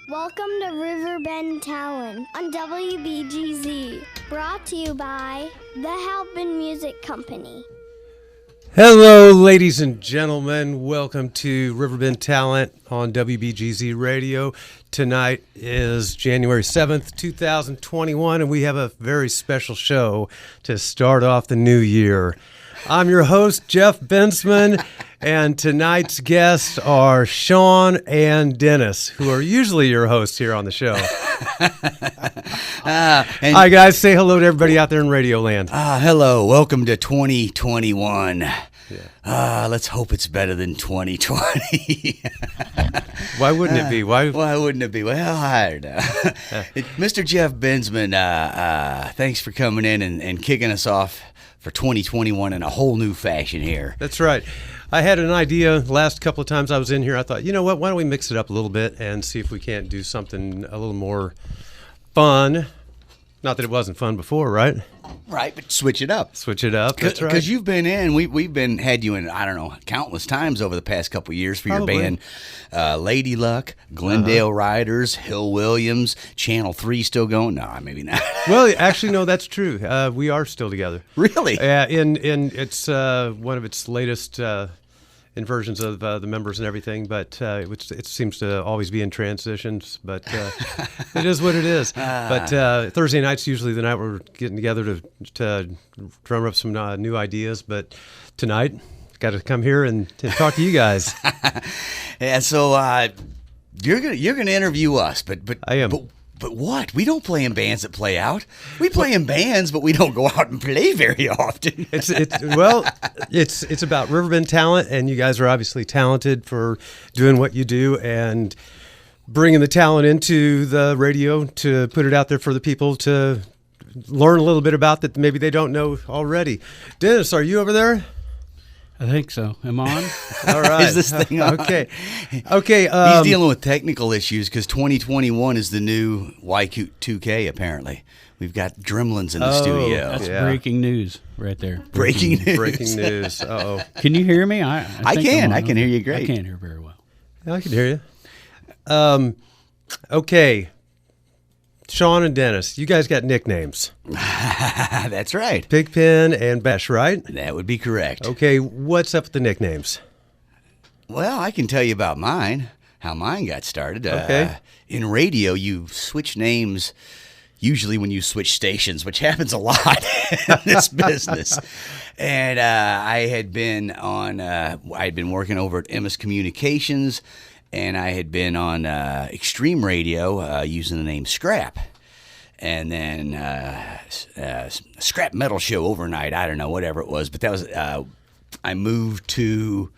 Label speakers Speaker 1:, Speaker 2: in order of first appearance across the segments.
Speaker 1: Welcome to Riverbend Talent on WBGZ, brought to you by the Halpin Music Company.
Speaker 2: Hello, ladies and gentlemen. Welcome to Riverbend Talent on WBGZ Radio. Tonight is January 7th, 2021, and we have a very special show to start off the new year. I'm your host, Jeff Bensman, and tonight's guests are Sean and Dennis, who are usually your hosts here on the show. Hi, guys. Say hello to everybody out there in Radio Land.
Speaker 3: Hello. Welcome to 2021. Yeah. Let's hope it's better than 2020.
Speaker 2: Why wouldn't it be? Why
Speaker 3: wouldn't it be? Well, I don't know. Mr. Jeff Bensman, thanks for coming in and kicking us off for 2021 in a whole new fashion here.
Speaker 2: That's right. I had an idea last couple of times I was in here. I thought, you know what, why don't we mix it up a little bit and see if we can't do something a little more fun. Not that it wasn't fun before, right?
Speaker 3: Right, but switch it up.
Speaker 2: Switch it up, that's right.
Speaker 3: Because you've been in, we've had you in, I don't know, countless times over the past couple of years for your band. Lady Luck, Glendale Riders, Hill Williams, Channel 3 still going? No, maybe not.
Speaker 2: Well, actually, no, that's true. We are still together.
Speaker 3: Really?
Speaker 2: In it's one of its latest inversions of the members and everything, but it seems to always be in transitions, but it is what it is. But Thursday night's usually the night we're getting together to drum up some new ideas, but tonight, got to come here and talk to you guys.
Speaker 3: Yeah, so you're gonna interview us, but
Speaker 2: I am.
Speaker 3: But what? We don't play in bands that play out. We play in bands, but we don't go out and play very often.
Speaker 2: It's about Riverbend Talent, and you guys are obviously talented for doing what you do and bringing the talent into the radio to put it out there for the people to learn a little bit about that maybe they don't know already. Dennis, are you over there?
Speaker 4: I think so. Am I on?
Speaker 2: All right.
Speaker 3: Is this thing on?
Speaker 2: Okay.
Speaker 3: He's dealing with technical issues because 2021 is the new Y2K, apparently. We've got Dremlins in the studio.
Speaker 4: That's breaking news right there.
Speaker 3: Breaking news.
Speaker 2: Breaking news. Uh-oh.
Speaker 4: Can you hear me?
Speaker 3: I can. I can hear you great.
Speaker 4: I can't hear very well.
Speaker 2: Yeah, I can hear you. Okay. Sean and Dennis, you guys got nicknames.
Speaker 3: That's right.
Speaker 2: Pigpen and Bash, right?
Speaker 3: That would be correct.
Speaker 2: Okay, what's up with the nicknames?
Speaker 3: Well, I can tell you about mine, how mine got started.
Speaker 2: Okay.
Speaker 3: In radio, you switch names usually when you switch stations, which happens a lot in this business. And I had been working over at MS Communications, and I had been on Extreme Radio using the name Scrap. And then Scrap Metal Show overnight, I don't know, whatever it was. But that was, I moved to,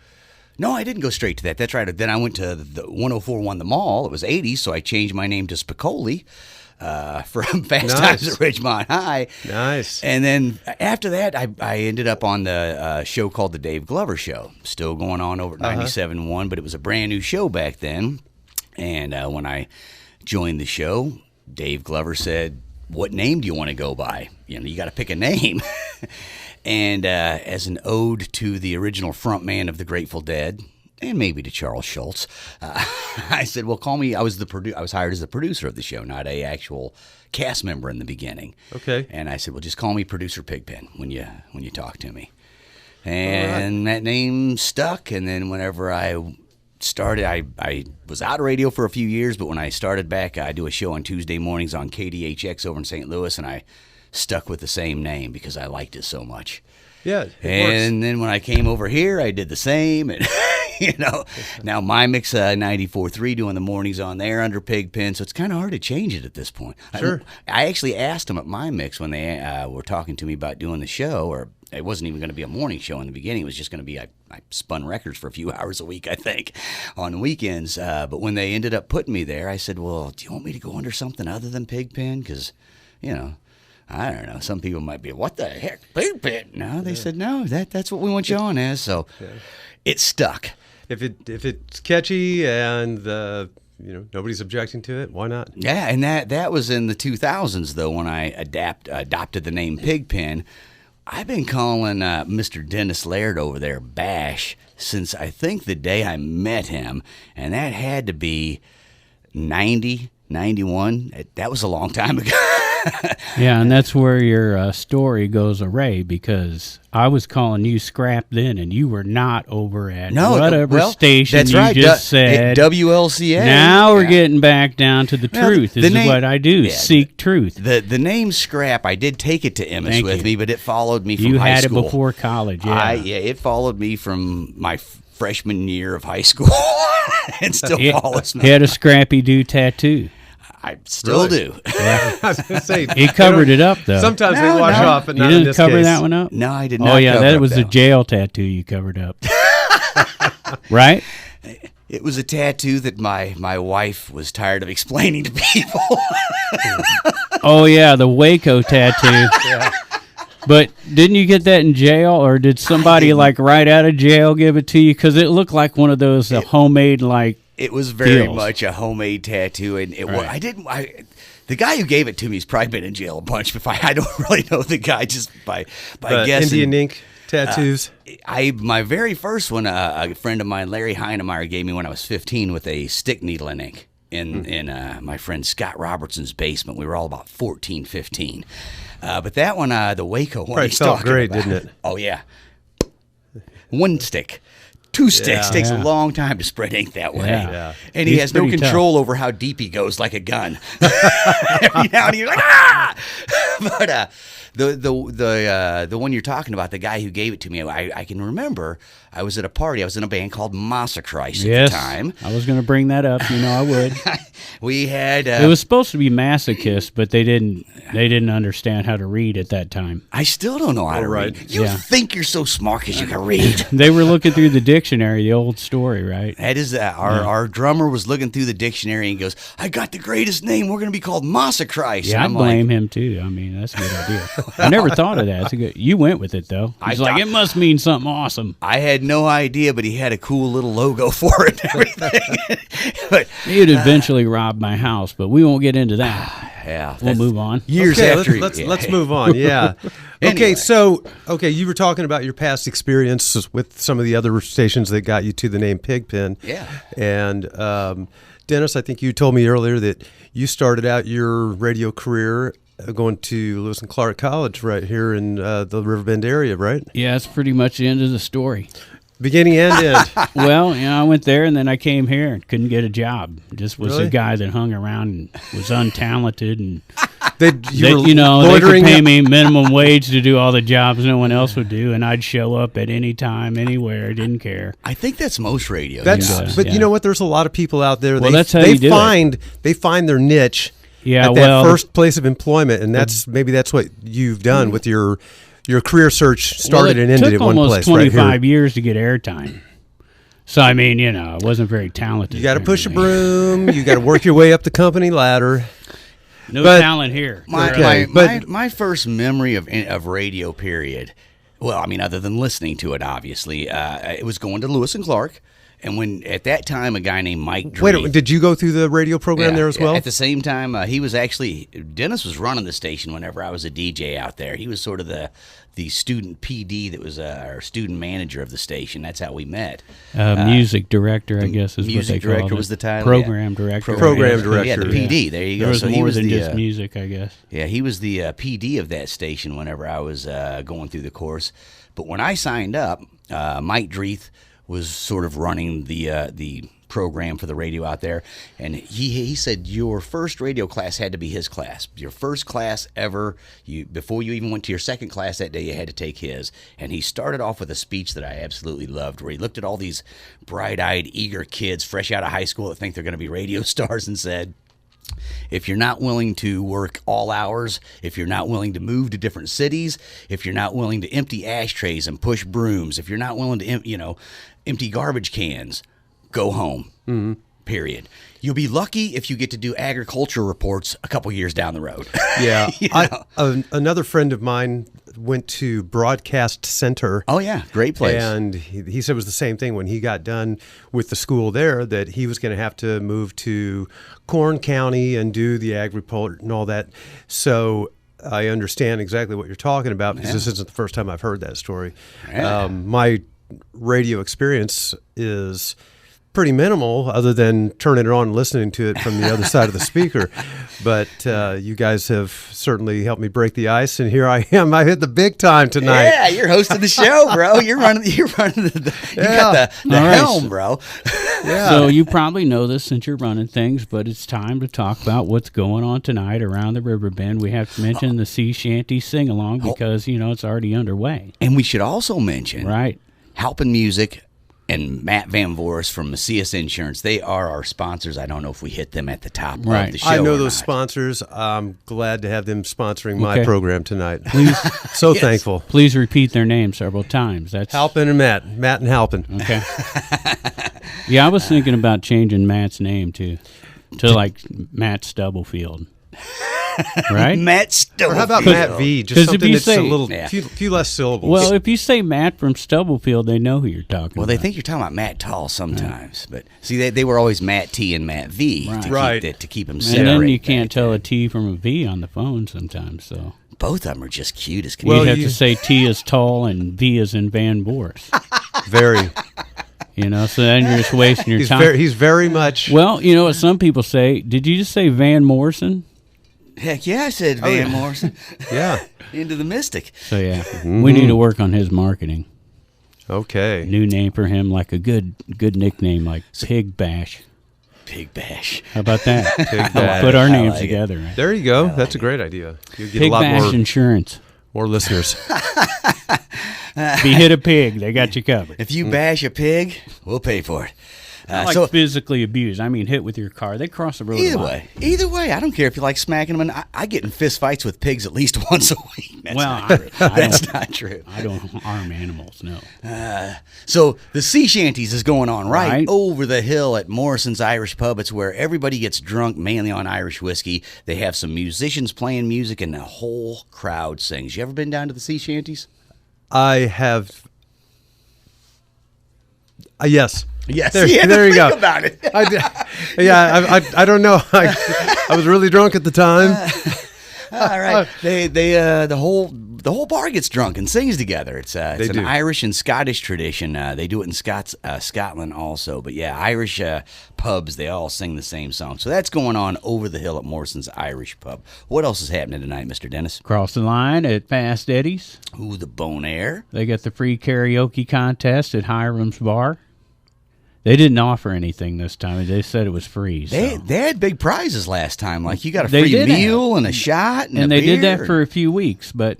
Speaker 3: no, I didn't go straight to that. That's right. Then I went to the 104.1 The Mall. It was 80s, so I changed my name to Spicoli from Fast Times at Ridgemont High.
Speaker 2: Nice.
Speaker 3: And then after that, I ended up on the show called The Dave Glover Show, still going on over at 97.1, but it was a brand new show back then. And when I joined the show, Dave Glover said, "What name do you want to go by? You know, you got to pick a name." And as an ode to the original frontman of the Grateful Dead, and maybe to Charles Schultz, I said, "Well, call me." I was hired as the producer of the show, not a actual cast member in the beginning.
Speaker 2: Okay.
Speaker 3: And I said, "Well, just call me Producer Pigpen when you talk to me." And that name stuck. And then whenever I started, I was out of radio for a few years, but when I started back, I do a show on Tuesday mornings on KDHX over in St. Louis, and I stuck with the same name because I liked it so much.
Speaker 2: Yeah,
Speaker 3: and then when I came over here, I did the same, and now my mix 94.3 doing the mornings on there under Pigpen, so it's kind of hard to change it at this point.
Speaker 2: Sure.
Speaker 3: I actually asked them at my mix when they were talking to me about doing the show, or it wasn't even going to be a morning show in the beginning. It was just going to be, I spun records for a few hours a week, I think, on the weekends. But when they ended up putting me there, I said, "Well, do you want me to go under something other than Pigpen? Because, I don't know. Some people might be, what the heck, Pigpen?" No, they said, "No, that's what we want you on as." So it stuck.
Speaker 2: If it's catchy and nobody's objecting to it, why not?
Speaker 3: Yeah, and that was in the 2000s though when I adopted the name Pigpen. I've been calling Mr. Dennis Laird over there Bash since I think the day I met him, and that had to be 90, 91. That was a long time ago.
Speaker 4: Yeah, and that's where your story goes array, because I was calling you Scrap then, and you were not over at whatever station
Speaker 3: that's
Speaker 4: you
Speaker 3: right.
Speaker 4: just said.
Speaker 3: WLCA.
Speaker 4: Now we're getting back down to the truth. This is what I do, seek truth.
Speaker 3: The name Scrap, I did take it to Emmis with me, but it followed me from
Speaker 4: you
Speaker 3: high
Speaker 4: had
Speaker 3: school.
Speaker 4: it before college, yeah.
Speaker 3: It followed me from my freshman year of high school and still follows me.
Speaker 4: He had a Scrappy Doo tattoo.
Speaker 3: I still do.
Speaker 2: I was gonna say,
Speaker 4: He covered it up, though.
Speaker 2: sometimes they wash off, but
Speaker 4: You
Speaker 2: not in
Speaker 4: didn't
Speaker 2: this
Speaker 4: cover
Speaker 2: case.
Speaker 4: that one up?
Speaker 3: No, I did not.
Speaker 4: Oh, yeah,
Speaker 3: cover
Speaker 4: that
Speaker 3: up
Speaker 4: was the jail tattoo you covered up. Right?
Speaker 3: It was a tattoo that my wife was tired of explaining to people.
Speaker 4: Oh, yeah, the Waco tattoo. But didn't you get that in jail, or did somebody like right out of jail give it to you? Because it looked like one of those homemade like.
Speaker 3: It was very
Speaker 4: deals.
Speaker 3: much a homemade tattoo, and the guy who gave it to me has probably been in jail a bunch. But I don't really know the guy just by guessing.
Speaker 2: Indian ink tattoos.
Speaker 3: My very first one, a friend of mine, Larry Heinemeyer, gave me when I was 15 with a stick needle and ink in my friend Scott Robertson's basement. We were all about 14, 15. But that one, the Waco one,
Speaker 2: Probably
Speaker 3: he's
Speaker 2: felt
Speaker 3: talking
Speaker 2: great,
Speaker 3: about.
Speaker 2: didn't it?
Speaker 3: Oh yeah, one stick. 2 sticks takes a long time to spread ink that way.
Speaker 4: Yeah.
Speaker 3: And he
Speaker 4: He's
Speaker 3: has no
Speaker 4: pretty
Speaker 3: control over how deep he goes, like a gun. Every now and then you're like, ah! But the one you're talking about, the guy who gave it to me, I can remember I was at a party. I was in a band called Macias at the time.
Speaker 4: I was going to bring that up. You know I would.
Speaker 3: We had
Speaker 4: it was supposed to be masochist, but they didn't understand how to read at that time.
Speaker 3: I still don't know how to
Speaker 2: right.
Speaker 3: read. You think you're so smart because you can read.
Speaker 4: They were looking through the dictionary, the old story, right?
Speaker 3: That is our drummer was looking through the dictionary and goes, "I got the greatest name. We're going to be called Macias."
Speaker 4: Yeah, I blame him too. I mean, that's a good idea. I never thought of that. It's a good. You went with it though. He's like, it must mean something awesome.
Speaker 3: I had no idea, but he had a cool little logo for it and everything. But
Speaker 4: he'd eventually rob my house, but we won't get into that.
Speaker 3: Yeah,
Speaker 4: we'll move on.
Speaker 3: Years
Speaker 2: Okay,
Speaker 3: after.
Speaker 2: let's move on. Yeah.
Speaker 3: Anyway.
Speaker 2: Okay, you were talking about your past experiences with some of the other stations that got you to the name Pigpen.
Speaker 3: Yeah.
Speaker 2: And Dennis, I think you told me earlier that you started out your radio career going to Lewis and Clark College right here in the Riverbend area, right?
Speaker 4: Yeah, that's pretty much the end of the story.
Speaker 2: Beginning and end.
Speaker 4: Well, I went there and then I came here and couldn't get a job. Just was
Speaker 2: Really?
Speaker 4: a guy that hung around and was untalented, and
Speaker 2: They
Speaker 4: could pay me minimum wage to do all the jobs no one else would do, and I'd show up at any time, anywhere, didn't care.
Speaker 3: I think that's most radio.
Speaker 2: But you know what? There's a lot of people out there.
Speaker 4: Well, that's how you do it.
Speaker 2: They find their niche.
Speaker 4: Yeah,
Speaker 2: at that first place of employment, and that's what you've done with your career search. Started and ended at one place.
Speaker 4: It took almost 25 years to get airtime. So I mean, I wasn't very talented.
Speaker 2: You got to push a broom. You got to work your way up the company ladder.
Speaker 4: No talent here.
Speaker 3: My first memory of radio, period. Well, I mean, other than listening to it, obviously, it was going to Lewis and Clark. And at that time, a guy named Mike Drew.
Speaker 2: Wait, did you go through the radio program there as well?
Speaker 3: At the same time, he was actually, Dennis was running the station whenever I was a DJ out there. He was sort of the student PD that was our student manager of the station. That's how we met.
Speaker 4: Music director, I guess, is
Speaker 3: music
Speaker 4: what they called
Speaker 3: director
Speaker 4: it.
Speaker 3: was the title.
Speaker 4: Program director.
Speaker 2: Program director.
Speaker 3: Yeah, the PD. There you go.
Speaker 4: There was
Speaker 3: so
Speaker 4: more
Speaker 3: he was
Speaker 4: than
Speaker 3: the,
Speaker 4: just music, I guess.
Speaker 3: Yeah, he was the PD of that station whenever I was going through the course. But when I signed up, Mike Dreeth was sort of running the program for the radio out there, and he said your first radio class had to be his class. Your first class ever, before you even went to your second class that day, you had to take his. And he started off with a speech that I absolutely loved, where he looked at all these bright-eyed, eager kids fresh out of high school that think they're going to be radio stars and said, if you're not willing to work all hours, if you're not willing to move to different cities, if you're not willing to empty ashtrays and push brooms, if you're not willing to empty garbage cans, go home. Mm-hmm. Period. You'll be lucky if you get to do agriculture reports a couple years down the road.
Speaker 2: Yeah. Another friend of mine went to Broadcast Center.
Speaker 3: Oh, yeah. Great place.
Speaker 2: And he said it was the same thing when he got done with the school there, that he was going to have to move to Corn County and do the ag report and all that. So I understand exactly what you're talking about, because this isn't the first time I've heard that story.
Speaker 3: Yeah.
Speaker 2: My radio experience is pretty minimal, other than turning it on and listening to it from the other side of the speaker. But you guys have certainly helped me break the ice, and here I am. I hit the big time tonight.
Speaker 3: Yeah, you're hosting the show, bro. You're running you got the helm, bro.
Speaker 2: Yeah.
Speaker 4: So you probably know this since you're running things, but it's time to talk about what's going on tonight around the river bend. We have to mention the sea shanty sing along because it's already underway.
Speaker 3: And we should also mention
Speaker 4: Right.
Speaker 3: Halpin Music and Matt Van Voorhis from Macias Insurance. They are our sponsors. I don't know if we hit them at the top of the show.
Speaker 2: I know
Speaker 3: or
Speaker 2: those
Speaker 3: not.
Speaker 2: sponsors. I'm glad to have them sponsoring my program tonight.
Speaker 4: Please,
Speaker 2: So thankful.
Speaker 4: please repeat their names several times. That's
Speaker 2: Halpin and Matt and Halpin.
Speaker 4: okay. Yeah, I was thinking about changing Matt's name to like Matt Stubblefield. Right?
Speaker 3: Matt Stubblefield.
Speaker 2: Or how about Matt V? Just
Speaker 4: 'Cause if
Speaker 2: something
Speaker 4: you
Speaker 2: that's
Speaker 4: say-
Speaker 2: a little
Speaker 3: Yeah.
Speaker 2: few less syllables.
Speaker 4: Well, if you say Matt from Stubblefield, they know who you're talking
Speaker 3: Well,
Speaker 4: about.
Speaker 3: they think you're talking about Matt Tall sometimes, but see, they were always Matt T and Matt V
Speaker 2: Right.
Speaker 3: to keep them
Speaker 4: and
Speaker 3: separate.
Speaker 4: then you can't tell a T from a V on the phone sometimes. So
Speaker 3: Both of them are just cute as can
Speaker 2: Well,
Speaker 4: you'd
Speaker 3: be.
Speaker 4: have
Speaker 2: you-
Speaker 4: to say T is tall and V is in Van Boris.
Speaker 2: very.
Speaker 4: So then you're just wasting your time.
Speaker 2: He's very much.
Speaker 4: Well, you know what some people say. Did you just say Van Morrison?
Speaker 3: Heck yeah, I said Van Morrison.
Speaker 2: Yeah.
Speaker 3: Into the Mystic.
Speaker 4: So yeah, we need to work on his marketing.
Speaker 2: Okay.
Speaker 4: New name for him, like a good nickname, like Pig Bash.
Speaker 3: Pig Bash.
Speaker 4: How about that?
Speaker 2: Bash.
Speaker 4: Put our
Speaker 3: I
Speaker 4: names
Speaker 3: like it.
Speaker 4: together. Right?
Speaker 2: There you go. That's a great idea. You get
Speaker 4: Pig
Speaker 2: a lot
Speaker 4: Bash Insurance.
Speaker 2: more listeners.
Speaker 4: If you hit a pig, they got you covered.
Speaker 3: If you bash a pig, we'll pay for it.
Speaker 4: Not like
Speaker 3: so
Speaker 4: physically abused. I mean, hit with your car. They cross the road. a lot.
Speaker 3: either way, I don't care if you like smacking them. And I get in fist fights with pigs at least once a week. That's
Speaker 4: Well,
Speaker 3: not true.
Speaker 4: I
Speaker 3: That's
Speaker 4: don't-
Speaker 3: not true.
Speaker 4: I don't arm animals. No.
Speaker 3: So the sea shanties is going on right
Speaker 4: Right.
Speaker 3: over the hill at Morrison's Irish Pub. It's where everybody gets drunk, mainly on Irish whiskey. They have some musicians playing music, and the whole crowd sings. You ever been down to the sea shanties?
Speaker 2: I have. Yes.
Speaker 3: Yes.
Speaker 2: There,
Speaker 3: You had to
Speaker 2: there you
Speaker 3: think
Speaker 2: go.
Speaker 3: about it.
Speaker 2: I don't know. I was really drunk at the time.
Speaker 3: All right. The whole bar gets drunk and sings together. It's an
Speaker 2: do.
Speaker 3: Irish and Scottish tradition. They do it in Scotland also. But yeah, Irish pubs, they all sing the same song. So that's going on over the hill at Morrison's Irish Pub. What else is happening tonight, Mr. Dennis?
Speaker 4: Cross the line at Fast Eddie's.
Speaker 3: Ooh, the Bon Air.
Speaker 4: They got the free karaoke contest at Hiram's Bar. They didn't offer anything this time. They said it was free. So.
Speaker 3: They had big prizes last time. Like you got a
Speaker 4: They
Speaker 3: free
Speaker 4: did
Speaker 3: meal and a shot and a
Speaker 4: they did
Speaker 3: beer.
Speaker 4: that for a few weeks. But,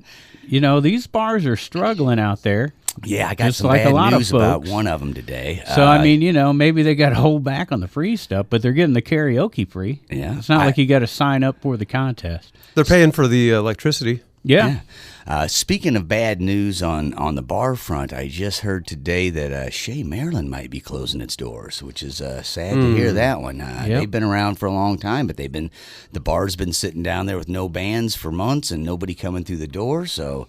Speaker 4: these bars are struggling out there.
Speaker 3: Yeah, I got
Speaker 4: just
Speaker 3: some
Speaker 4: like a
Speaker 3: bad
Speaker 4: lot of
Speaker 3: news about
Speaker 4: folks.
Speaker 3: one of them today.
Speaker 4: So, maybe they got to hold back on the free stuff, but they're getting the karaoke free.
Speaker 3: Yeah.
Speaker 4: It's not like you got to sign up for the contest.
Speaker 2: They're paying for the electricity.
Speaker 4: Yeah.
Speaker 3: Speaking of bad news on the bar front, I just heard today that Shea Maryland might be closing its doors, which is sad to hear that one. They've been around for a long time, but the bar's been sitting down there with no bands for months and nobody coming through the door. So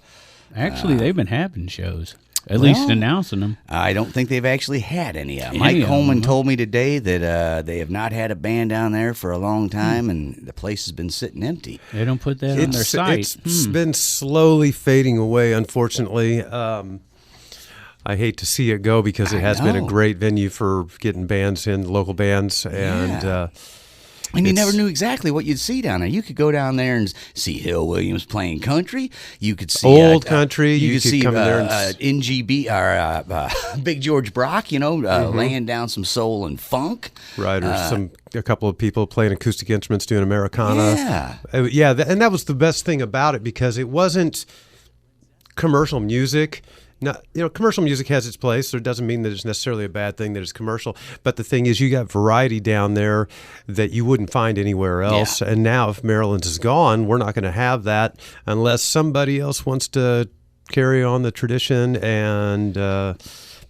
Speaker 4: Actually, they've been having shows, at least announcing them.
Speaker 3: I don't think they've actually had any.
Speaker 4: Any
Speaker 3: Mike
Speaker 4: of
Speaker 3: Holman
Speaker 4: them, huh?
Speaker 3: told me today that they have not had a band down there for a long time, and the place has been sitting empty.
Speaker 4: They don't put that on their site.
Speaker 2: It's been slowly fading away, unfortunately. I hate to see it go because it has been a
Speaker 3: know.
Speaker 2: great venue for getting bands in, local bands, and
Speaker 3: Yeah. And you
Speaker 2: It's-
Speaker 3: never knew exactly what you'd see down there. You could go down there and see Hill Williams playing country. You could see
Speaker 2: Old country.
Speaker 3: You
Speaker 2: You
Speaker 3: could
Speaker 2: could
Speaker 3: see
Speaker 2: come in there and
Speaker 3: NGB or Big George Brock. Laying down some soul and funk.
Speaker 2: right, or a couple of people playing acoustic instruments doing Americana.
Speaker 3: Yeah.
Speaker 2: And that was the best thing about it because it wasn't commercial music. Now, commercial music has its place, so it doesn't mean that it's necessarily a bad thing that it's commercial. But the thing is, you got variety down there that you wouldn't find anywhere else.
Speaker 3: Yeah.
Speaker 2: And now, if Maryland's is gone, we're not going to have that unless somebody else wants to carry on the tradition and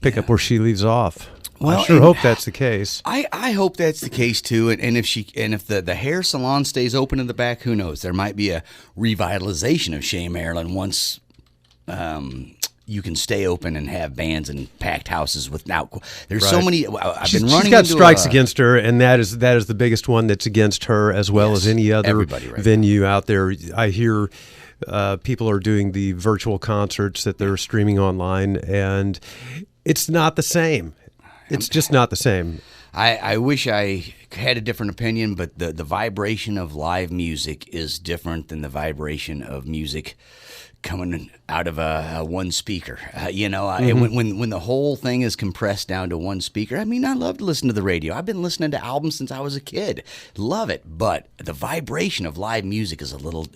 Speaker 2: pick up where she leaves off.
Speaker 3: Well,
Speaker 2: I sure hope that's the case.
Speaker 3: I hope that's the case too. And if the hair salon stays open in the back, who knows? There might be a revitalization of Shea Maryland once. You can stay open and have bands and packed houses without. There's so
Speaker 2: Right.
Speaker 3: many. I've
Speaker 2: She's
Speaker 3: been running.
Speaker 2: got
Speaker 3: into
Speaker 2: strikes against her, and that is the biggest one that's against her as well
Speaker 3: Yes,
Speaker 2: as any other
Speaker 3: everybody right
Speaker 2: venue out there. I hear people are doing the virtual concerts that they're streaming online, and it's not the same. It's just not the same.
Speaker 3: I wish I had a different opinion, but the vibration of live music is different than the vibration of music coming out of a one speaker. When the whole thing is compressed down to one speaker, I mean, I love to listen to the radio. I've been listening to albums since I was a kid. Love it. But the vibration of live music is a little...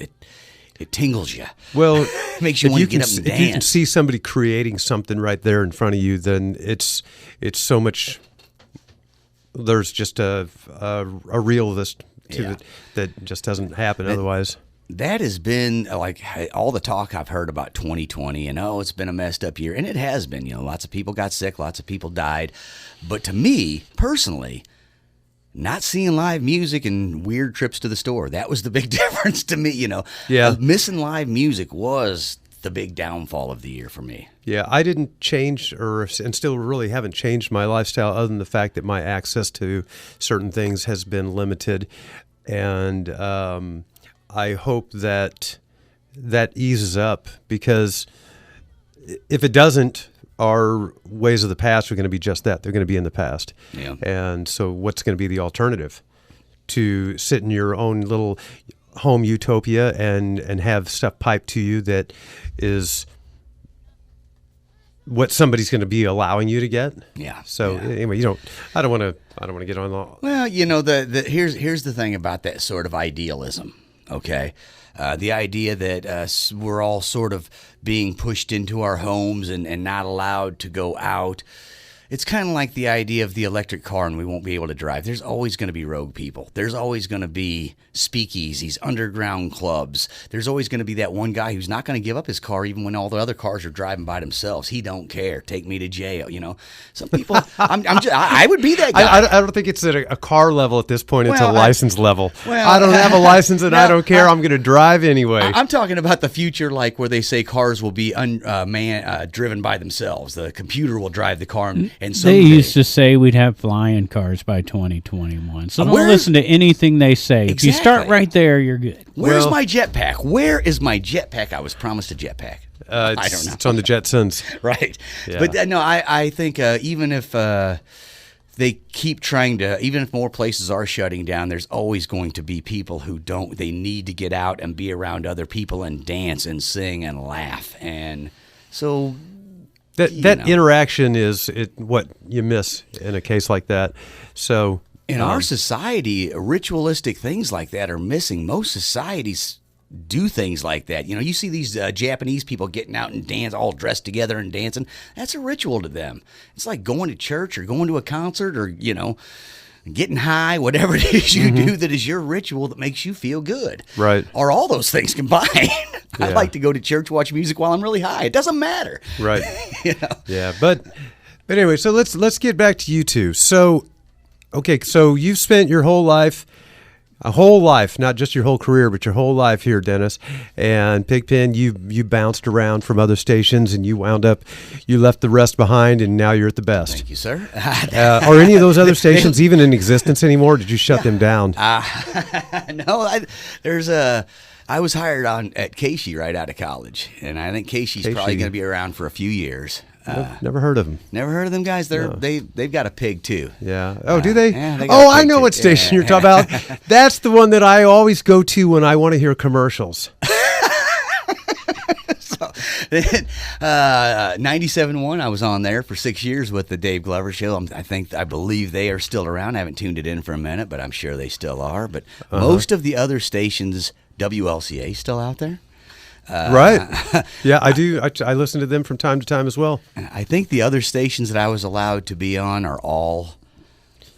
Speaker 3: It tingles you.
Speaker 2: Well,
Speaker 3: it makes you want to get up and dance.
Speaker 2: If you can see somebody creating something right there in front of you, then it's so much. There's just a realness to it that just doesn't happen otherwise.
Speaker 3: That has been like all the talk I've heard about 2020, and it's been a messed up year, and it has been. Lots of people got sick, lots of people died, but to me personally, not seeing live music and weird trips to the store, that was the big difference to me,
Speaker 2: Yeah.
Speaker 3: Missing live music was the big downfall of the year for me.
Speaker 2: Yeah, I didn't change and still really haven't changed my lifestyle other than the fact that my access to certain things has been limited. And I hope that eases up, because if it doesn't, our ways of the past are going to be just that. They're going to be in the past.
Speaker 3: Yeah.
Speaker 2: And so what's going to be the alternative? To sit in your own little home utopia and have stuff piped to you that is what somebody's going to be allowing you to get.
Speaker 3: Yeah.
Speaker 2: So anyway, I don't want to get on the...
Speaker 3: Well, here's the thing about that sort of idealism, okay? The idea that we're all sort of being pushed into our homes and not allowed to go out. It's kind of like the idea of the electric car and we won't be able to drive. There's always going to be rogue people. There's always going to be speakeasies, underground clubs. There's always going to be that one guy who's not going to give up his car even when all the other cars are driving by themselves. He don't care. Take me to jail. Some people. I would be that guy.
Speaker 2: I don't think it's at a car level at this point. It's
Speaker 3: Well,
Speaker 2: a license level.
Speaker 3: well,
Speaker 2: I don't have a license and
Speaker 3: no,
Speaker 2: I don't care. I'm going to drive anyway.
Speaker 3: I'm talking about the future, like where they say cars will be driven by themselves. The computer will drive the car, and
Speaker 4: They used to say we'd have flying cars by 2021. So don't listen to anything they say. If you start right there, you're good.
Speaker 3: Where's my jetpack? Where is my jetpack? I was promised a jetpack. I don't know.
Speaker 2: It's on the Jetsons.
Speaker 3: Right.
Speaker 2: Yeah.
Speaker 3: But no, I think even if they keep trying to, even if more places are shutting down, there's always going to be people who they need to get out and be around other people and dance and sing and laugh. And so...
Speaker 2: That interaction is what you miss in a case like that. So
Speaker 3: in our society, ritualistic things like that are missing. Most societies do things like that. You see these Japanese people getting out and dance, all dressed together and dancing. That's a ritual to them. It's like going to church or going to a concert or, getting high, whatever it is you do that is your ritual that makes you feel good.
Speaker 2: Right.
Speaker 3: Or all those things combined. I
Speaker 2: Yeah.
Speaker 3: like to go to church, watch music while I'm really high. It doesn't matter.
Speaker 2: Right. Yeah, but anyway, so let's get back to you two. So, okay, so you've spent your whole life, not just your whole career, but your whole life here, Dennis. And Pigpen, you bounced around from other stations, and you left the rest behind, and now you're at the best.
Speaker 3: Thank you, sir.
Speaker 2: Are any of those other stations even in existence anymore? Or did you shut them down?
Speaker 3: No, I was hired on at Casey right out of college, and I think Casey's probably going to be around for a few years.
Speaker 2: Never heard of them.
Speaker 3: Never heard of them guys? They've got a pig too.
Speaker 2: Yeah. Oh, do they?
Speaker 3: Yeah, they got a
Speaker 2: I
Speaker 3: pig
Speaker 2: know
Speaker 3: too.
Speaker 2: what station you're talking about. That's the one that I always go to when I want to hear commercials.
Speaker 3: So then, 97.1, I was on there for 6 years with the Dave Glover Show. I believe they are still around. I haven't tuned it in for a minute, but I'm sure they still are. But most of the other stations, WLCA still out there.
Speaker 2: Right. Yeah, I do. I listen to them from time to time as well.
Speaker 3: I think the other stations that I was allowed to be on are all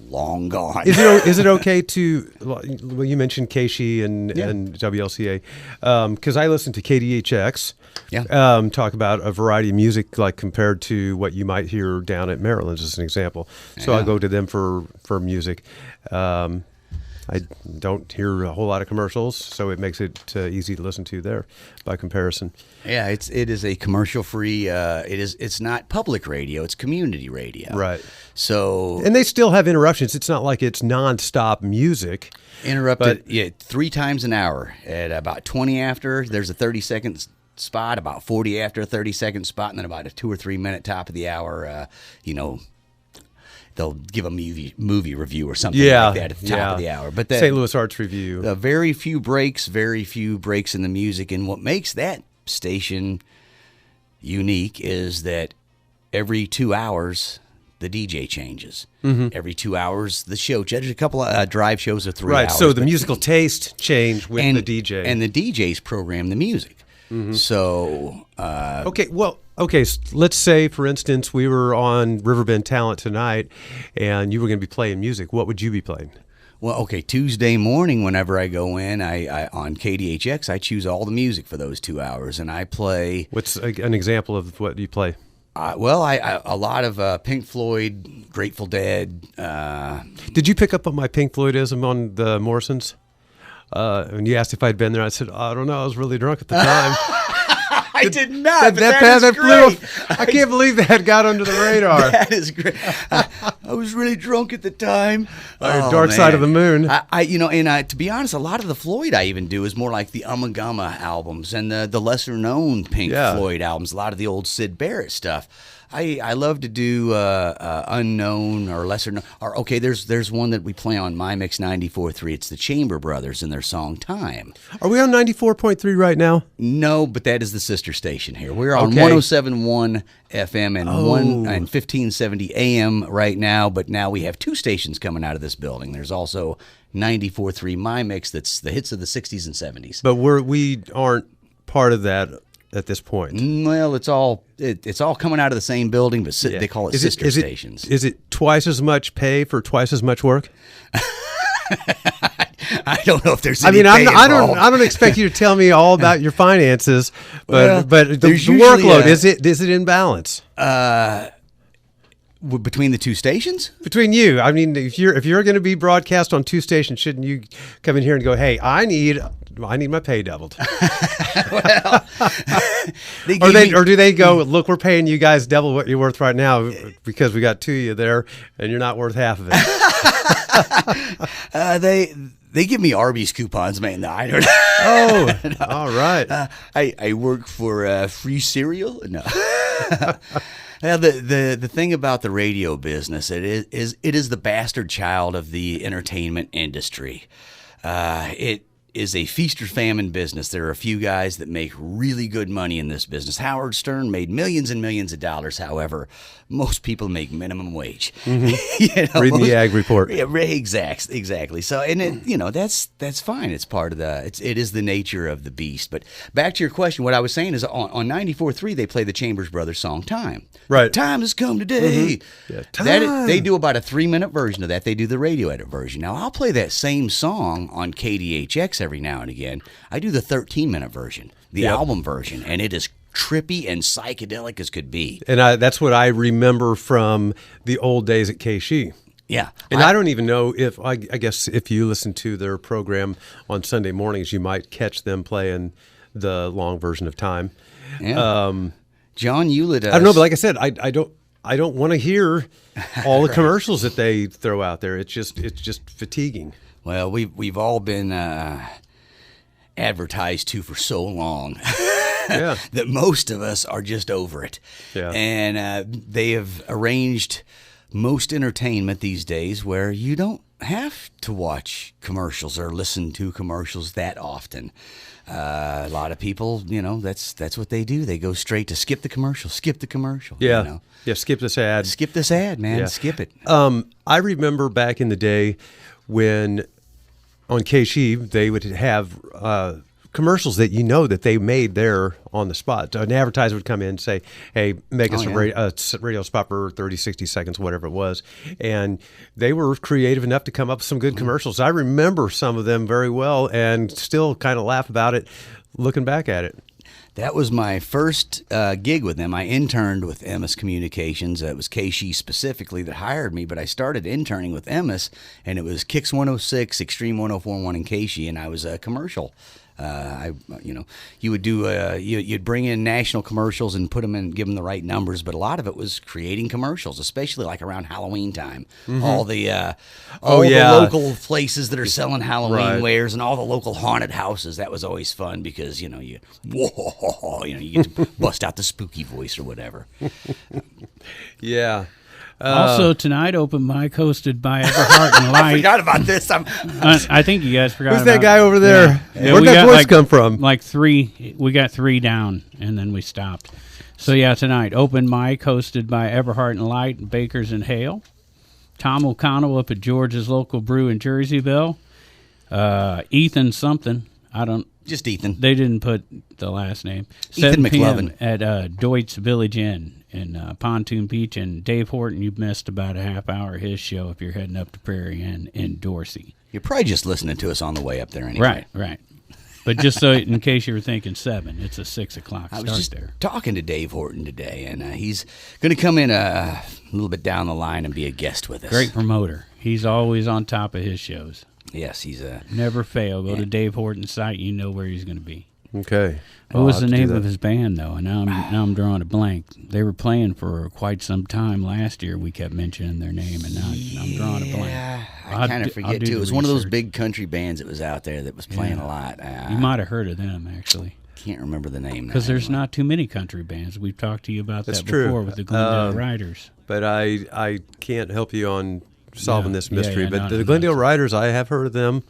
Speaker 3: long gone.
Speaker 2: Is it okay to? Well, you mentioned Casey and WLCA, because I listen to KDHX.
Speaker 3: Yeah.
Speaker 2: Talk about a variety of music, like compared to what you might hear down at Maryland's, as an example. So I go to them for music. I don't hear a whole lot of commercials, so it makes it easy to listen to there by comparison.
Speaker 3: Yeah, it is a commercial free. It's not public radio; it's community radio.
Speaker 2: Right.
Speaker 3: So
Speaker 2: and they still have interruptions. It's not like it's nonstop music.
Speaker 3: Interrupted 3 times an hour. At about 20 after, there's a 30-second spot. About 40 after a 30-second spot, and then about a 2 or 3 minute top of the hour. they'll give a movie review or something
Speaker 2: Yeah,
Speaker 3: like that at the top of the hour. But
Speaker 2: St. Louis Arts Review.
Speaker 3: Very few breaks in the music. And what makes that station unique is that every 2 hours the DJ changes. Every 2 hours the show. There's a couple of drive shows of 3 hours.
Speaker 2: Right, so the musical taste changed with the DJ.
Speaker 3: And the DJs program the music. So
Speaker 2: Okay, let's say, for instance, we were on Riverbend Talent tonight, and you were going to be playing music. What would you be playing?
Speaker 3: Well, okay, Tuesday morning, whenever I go in, I on KDHX, I choose all the music for those 2 hours, and I play.
Speaker 2: What's an example of what you play?
Speaker 3: I a lot of Pink Floyd, Grateful Dead.
Speaker 2: Did you pick up on my Pink Floydism on the Morrisons? When you asked if I'd been there, I said, I don't know, I was really drunk at the time.
Speaker 3: I did not. That is
Speaker 2: blew.
Speaker 3: great.
Speaker 2: I can't believe that got under the radar.
Speaker 3: That is great. I was really drunk at the time.
Speaker 2: Dark Side of the Moon.
Speaker 3: To be honest, a lot of the Floyd I even do is more like the Ummagumma albums and the lesser known Pink Floyd albums. A lot of the old Syd Barrett stuff. I love to do unknown or lesser known. Or okay, there's one that we play on My Mix 94.3. It's the Chamber Brothers and their song Time.
Speaker 2: Are we on 94.3 right now?
Speaker 3: No, but that is the sister station here. We're on 107.1 FM and 1570 AM right now. But now we have two stations coming out of this building. There's also 94.3 My Mix. That's the hits of the 60s and 70s.
Speaker 2: But we aren't part of that at this point.
Speaker 3: Well, it's all coming out of the same building, but they call it sister stations.
Speaker 2: Is it twice as much pay for twice as much work?
Speaker 3: I don't know if there's any
Speaker 2: I
Speaker 3: pay
Speaker 2: I
Speaker 3: involved.
Speaker 2: don't expect you to tell me all about your finances, but the
Speaker 3: there's usually
Speaker 2: workload is it in balance?
Speaker 3: Between the two stations?
Speaker 2: Between you, I mean, if you're going to be broadcast on two stations, shouldn't you come in here and go, "Hey, I need my pay doubled"?
Speaker 3: Well,
Speaker 2: or do they go, "Look, we're paying you guys double what you're worth right now because we got two of you there, and you're not worth half of it."
Speaker 3: They give me Arby's coupons, man. I don't.
Speaker 2: Oh, all right.
Speaker 3: I work for free cereal. No. Now, the thing about the radio business, it is the bastard child of the entertainment industry. It is a feast or famine business. There are a few guys that make really good money in this business. Howard Stern made millions and millions of dollars. However, most people make minimum wage.
Speaker 2: Mm-hmm. Reading the Ag Report.
Speaker 3: Yeah, exactly. So, and that's fine. It's part of it is the nature of the beast. But back to your question, what I was saying is on 94.3 they play the Chambers Brothers song "Time."
Speaker 2: Right.
Speaker 3: Time has come today.
Speaker 2: Mm-hmm. Yeah, time.
Speaker 3: They do about a 3-minute version of that. They do the radio edit version. Now I'll play that same song on KDHX every now and again. I do the 13-minute version, the album version, and it is trippy and psychedelic as could be.
Speaker 2: And that's what I remember from the old days at KSHE.
Speaker 3: Yeah.
Speaker 2: And I don't even know if, I guess if you listen to their program on Sunday mornings, you might catch them playing the long version of Time.
Speaker 3: Yeah. John Hewlett.
Speaker 2: I don't know, but like I said, I don't want to hear all the commercials that they throw out there. It's just fatiguing.
Speaker 3: Well, we've all been advertised to for so long that most of us are just over it. Yeah. And they have arranged most entertainment these days where you don't have to watch commercials or listen to commercials that often. A lot of people, that's what they do. They go straight to skip the commercial.
Speaker 2: Yeah. Yeah, skip this ad.
Speaker 3: Skip this ad, man.
Speaker 2: Yeah.
Speaker 3: Skip it.
Speaker 2: I remember back in the day when on KSHE they would have commercials that that they made there on the spot. An advertiser would come in and say, "Hey, make us a radio spot for 30, 60 seconds, whatever it was." And they were creative enough to come up with some good commercials. I remember some of them very well and still kind of laugh about it looking back at it.
Speaker 3: That was my first gig with them. I interned with Emmis Communications. It was KSHE specifically that hired me, but I started interning with Emmis, and it was Kicks 106, Extreme 104.1 in KSHE, and I was a commercial. You would do you'd bring in national commercials and put them in, give them the right numbers, but a lot of it was creating commercials, especially like around Halloween time.
Speaker 2: Mm-hmm.
Speaker 3: All the local places that are selling Halloween wares and all the local haunted houses. That was always fun because you get to bust out the spooky voice or whatever.
Speaker 2: Yeah.
Speaker 4: Also tonight, open mic hosted by Everhart and Light.
Speaker 3: I forgot about this.
Speaker 4: I think you guys forgot.
Speaker 2: Who's that guy over there?
Speaker 4: Yeah,
Speaker 2: Where'd that voice come from?
Speaker 4: Like 3. We got 3 down, and then we stopped. So yeah, tonight open mic hosted by Everhart and Light and Bakers and Hale. Tom O'Connell up at George's local brew in Jerseyville. Ethan something.
Speaker 3: Just Ethan.
Speaker 4: They didn't put the last name.
Speaker 3: Ethan
Speaker 4: 7 p.m.
Speaker 3: McLovin.
Speaker 4: at Doit's Village Inn in Pontoon Beach. And Dave Horton, you've missed about a half hour of his show if you're heading up to Prairie Inn in Dorsey.
Speaker 3: You're probably just listening to us on the way up there anyway.
Speaker 4: Right. But just so in case you were thinking 7, it's a 6 o'clock
Speaker 3: I
Speaker 4: start
Speaker 3: was just
Speaker 4: there.
Speaker 3: talking to Dave Horton today, and he's going to come in a little bit down the line and be a guest with us.
Speaker 4: Great promoter. He's always on top of his shows.
Speaker 3: Yes, he's a...
Speaker 4: Never fail. Go to Dave Horton's site. You know where he's going to be.
Speaker 2: Okay.
Speaker 4: What was the name of his band, though? And now I'm drawing a blank. They were playing for quite some time last year. We kept mentioning their name, and now I'm drawing a blank.
Speaker 3: Yeah, I kind of forget, too. It was one of those big country bands that was out there that was playing a lot.
Speaker 4: You might have heard of them, actually.
Speaker 3: Can't remember the name.
Speaker 4: Because there's not too many country bands. We've talked to you about
Speaker 2: That's
Speaker 4: that
Speaker 2: true.
Speaker 4: before with the Glendale Riders.
Speaker 2: But I can't help you on solving this mystery.
Speaker 4: Yeah,
Speaker 2: but the Glendale Riders, I have heard of them.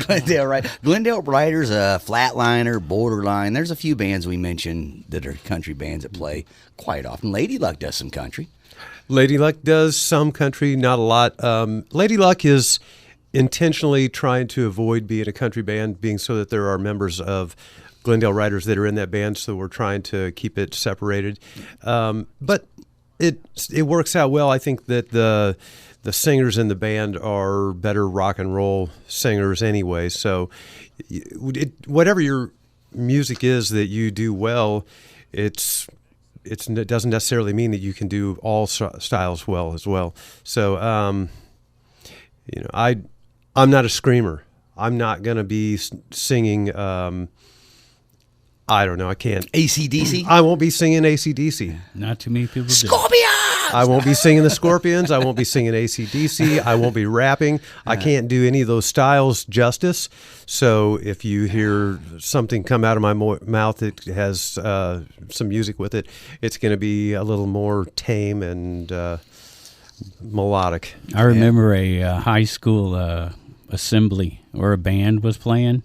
Speaker 3: Glendale Riders, Flatliner, Borderline. There's a few bands we mentioned that are country bands that play quite often. Lady Luck does some country.
Speaker 2: Lady Luck does some country, not a lot. Lady Luck is intentionally trying to avoid being a country band, being so that there are members of Glendale Riders that are in that band, so we're trying to keep it separated. But it works out well. I think that the singers in the band are better rock and roll singers anyway. So whatever your music is that you do well, it doesn't necessarily mean that you can do all styles well as well. So, I'm not a screamer. I'm not going to be singing, I don't know, I can't.
Speaker 3: AC/DC?
Speaker 2: I won't be singing AC/DC.
Speaker 4: Not too many people do.
Speaker 3: Scorpions!
Speaker 2: I won't be singing the Scorpions. I won't be singing AC/DC. I won't be rapping. I can't do any of those styles justice. So if you hear something come out of my mouth that has some music with it, it's going to be a little more tame and melodic.
Speaker 4: I remember a high school assembly where a band was playing,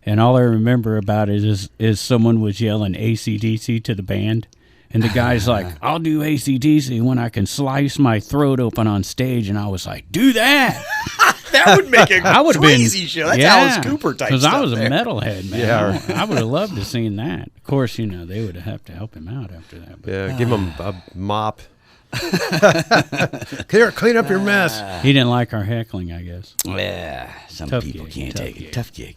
Speaker 4: and all I remember about it is someone was yelling AC/DC to the band. And the guy's like, I'll do AC/DC when I can slice my throat open on stage. And I was like, do that.
Speaker 3: That would make a crazy
Speaker 4: been,
Speaker 3: show. That's Alice Cooper type stuff.
Speaker 4: Because I was
Speaker 3: there.
Speaker 4: a metalhead, man.
Speaker 2: Yeah.
Speaker 4: I would have loved to have seen that. Of course, they would have to help him out after that. But
Speaker 2: Yeah, give him a mop. Here, clean up your mess.
Speaker 4: he didn't like our heckling, I guess.
Speaker 3: Yeah, some
Speaker 4: Tough
Speaker 3: people
Speaker 4: gig,
Speaker 3: can't
Speaker 4: tough
Speaker 3: take
Speaker 4: gig.
Speaker 3: it. Tough gig.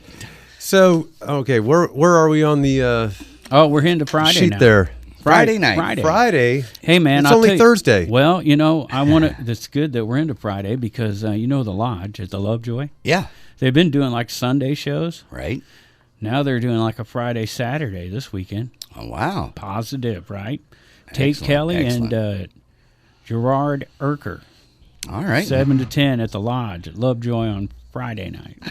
Speaker 2: So, okay, where are we on the
Speaker 4: Oh, we're into Friday
Speaker 2: sheet
Speaker 4: now.
Speaker 2: there?
Speaker 3: Friday night.
Speaker 2: Friday.
Speaker 4: Hey, man.
Speaker 2: It's
Speaker 4: I'll
Speaker 2: only
Speaker 4: tell you-
Speaker 2: Thursday.
Speaker 4: Well, I want to. That's good that we're into Friday because the Lodge at the Lovejoy.
Speaker 3: Yeah,
Speaker 4: They've been doing like Sunday shows.
Speaker 3: right.
Speaker 4: Now they're doing like a Friday, Saturday this weekend.
Speaker 3: Oh, wow.
Speaker 4: Positive, right? Tait
Speaker 3: Excellent,
Speaker 4: Kelly
Speaker 3: excellent.
Speaker 4: and Gerard Erker,
Speaker 3: All right.
Speaker 4: 7 to 10 at the Lodge at Lovejoy on Friday night.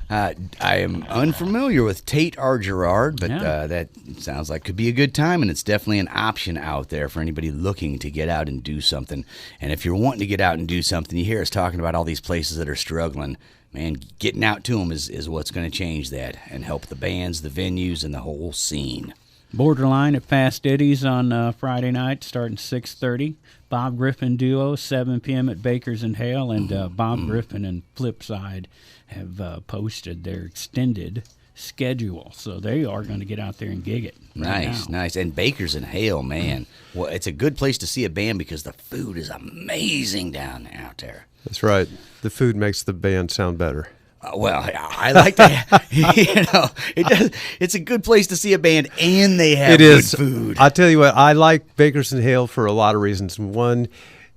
Speaker 3: I am unfamiliar with Tait or Gerard, but
Speaker 4: Yeah.
Speaker 3: that sounds like could be a good time, and it's definitely an option out there for anybody looking to get out and do something. And if you're wanting to get out and do something, you hear us talking about all these places that are struggling. Man, getting out to them is what's going to change that and help the bands, the venues, and the whole scene.
Speaker 4: Borderline at Fast Eddie's on Friday night, starting 6:30. Bob Griffin Duo, 7 p.m. at Bakers and Hale, and Bob Griffin and Flipside have posted their extended schedule, so they are going to get out there and gig it. Right
Speaker 3: Nice,
Speaker 4: now.
Speaker 3: nice. And Bakers and Hale, man. Well, it's a good place to see a band because the food is amazing out there.
Speaker 2: That's right. The food makes the band sound better.
Speaker 3: Well, I like that. It does. It's a good place to see a band, and they have
Speaker 2: It is
Speaker 3: good food.
Speaker 2: I tell you what, I like Bakers and Hale for a lot of reasons. One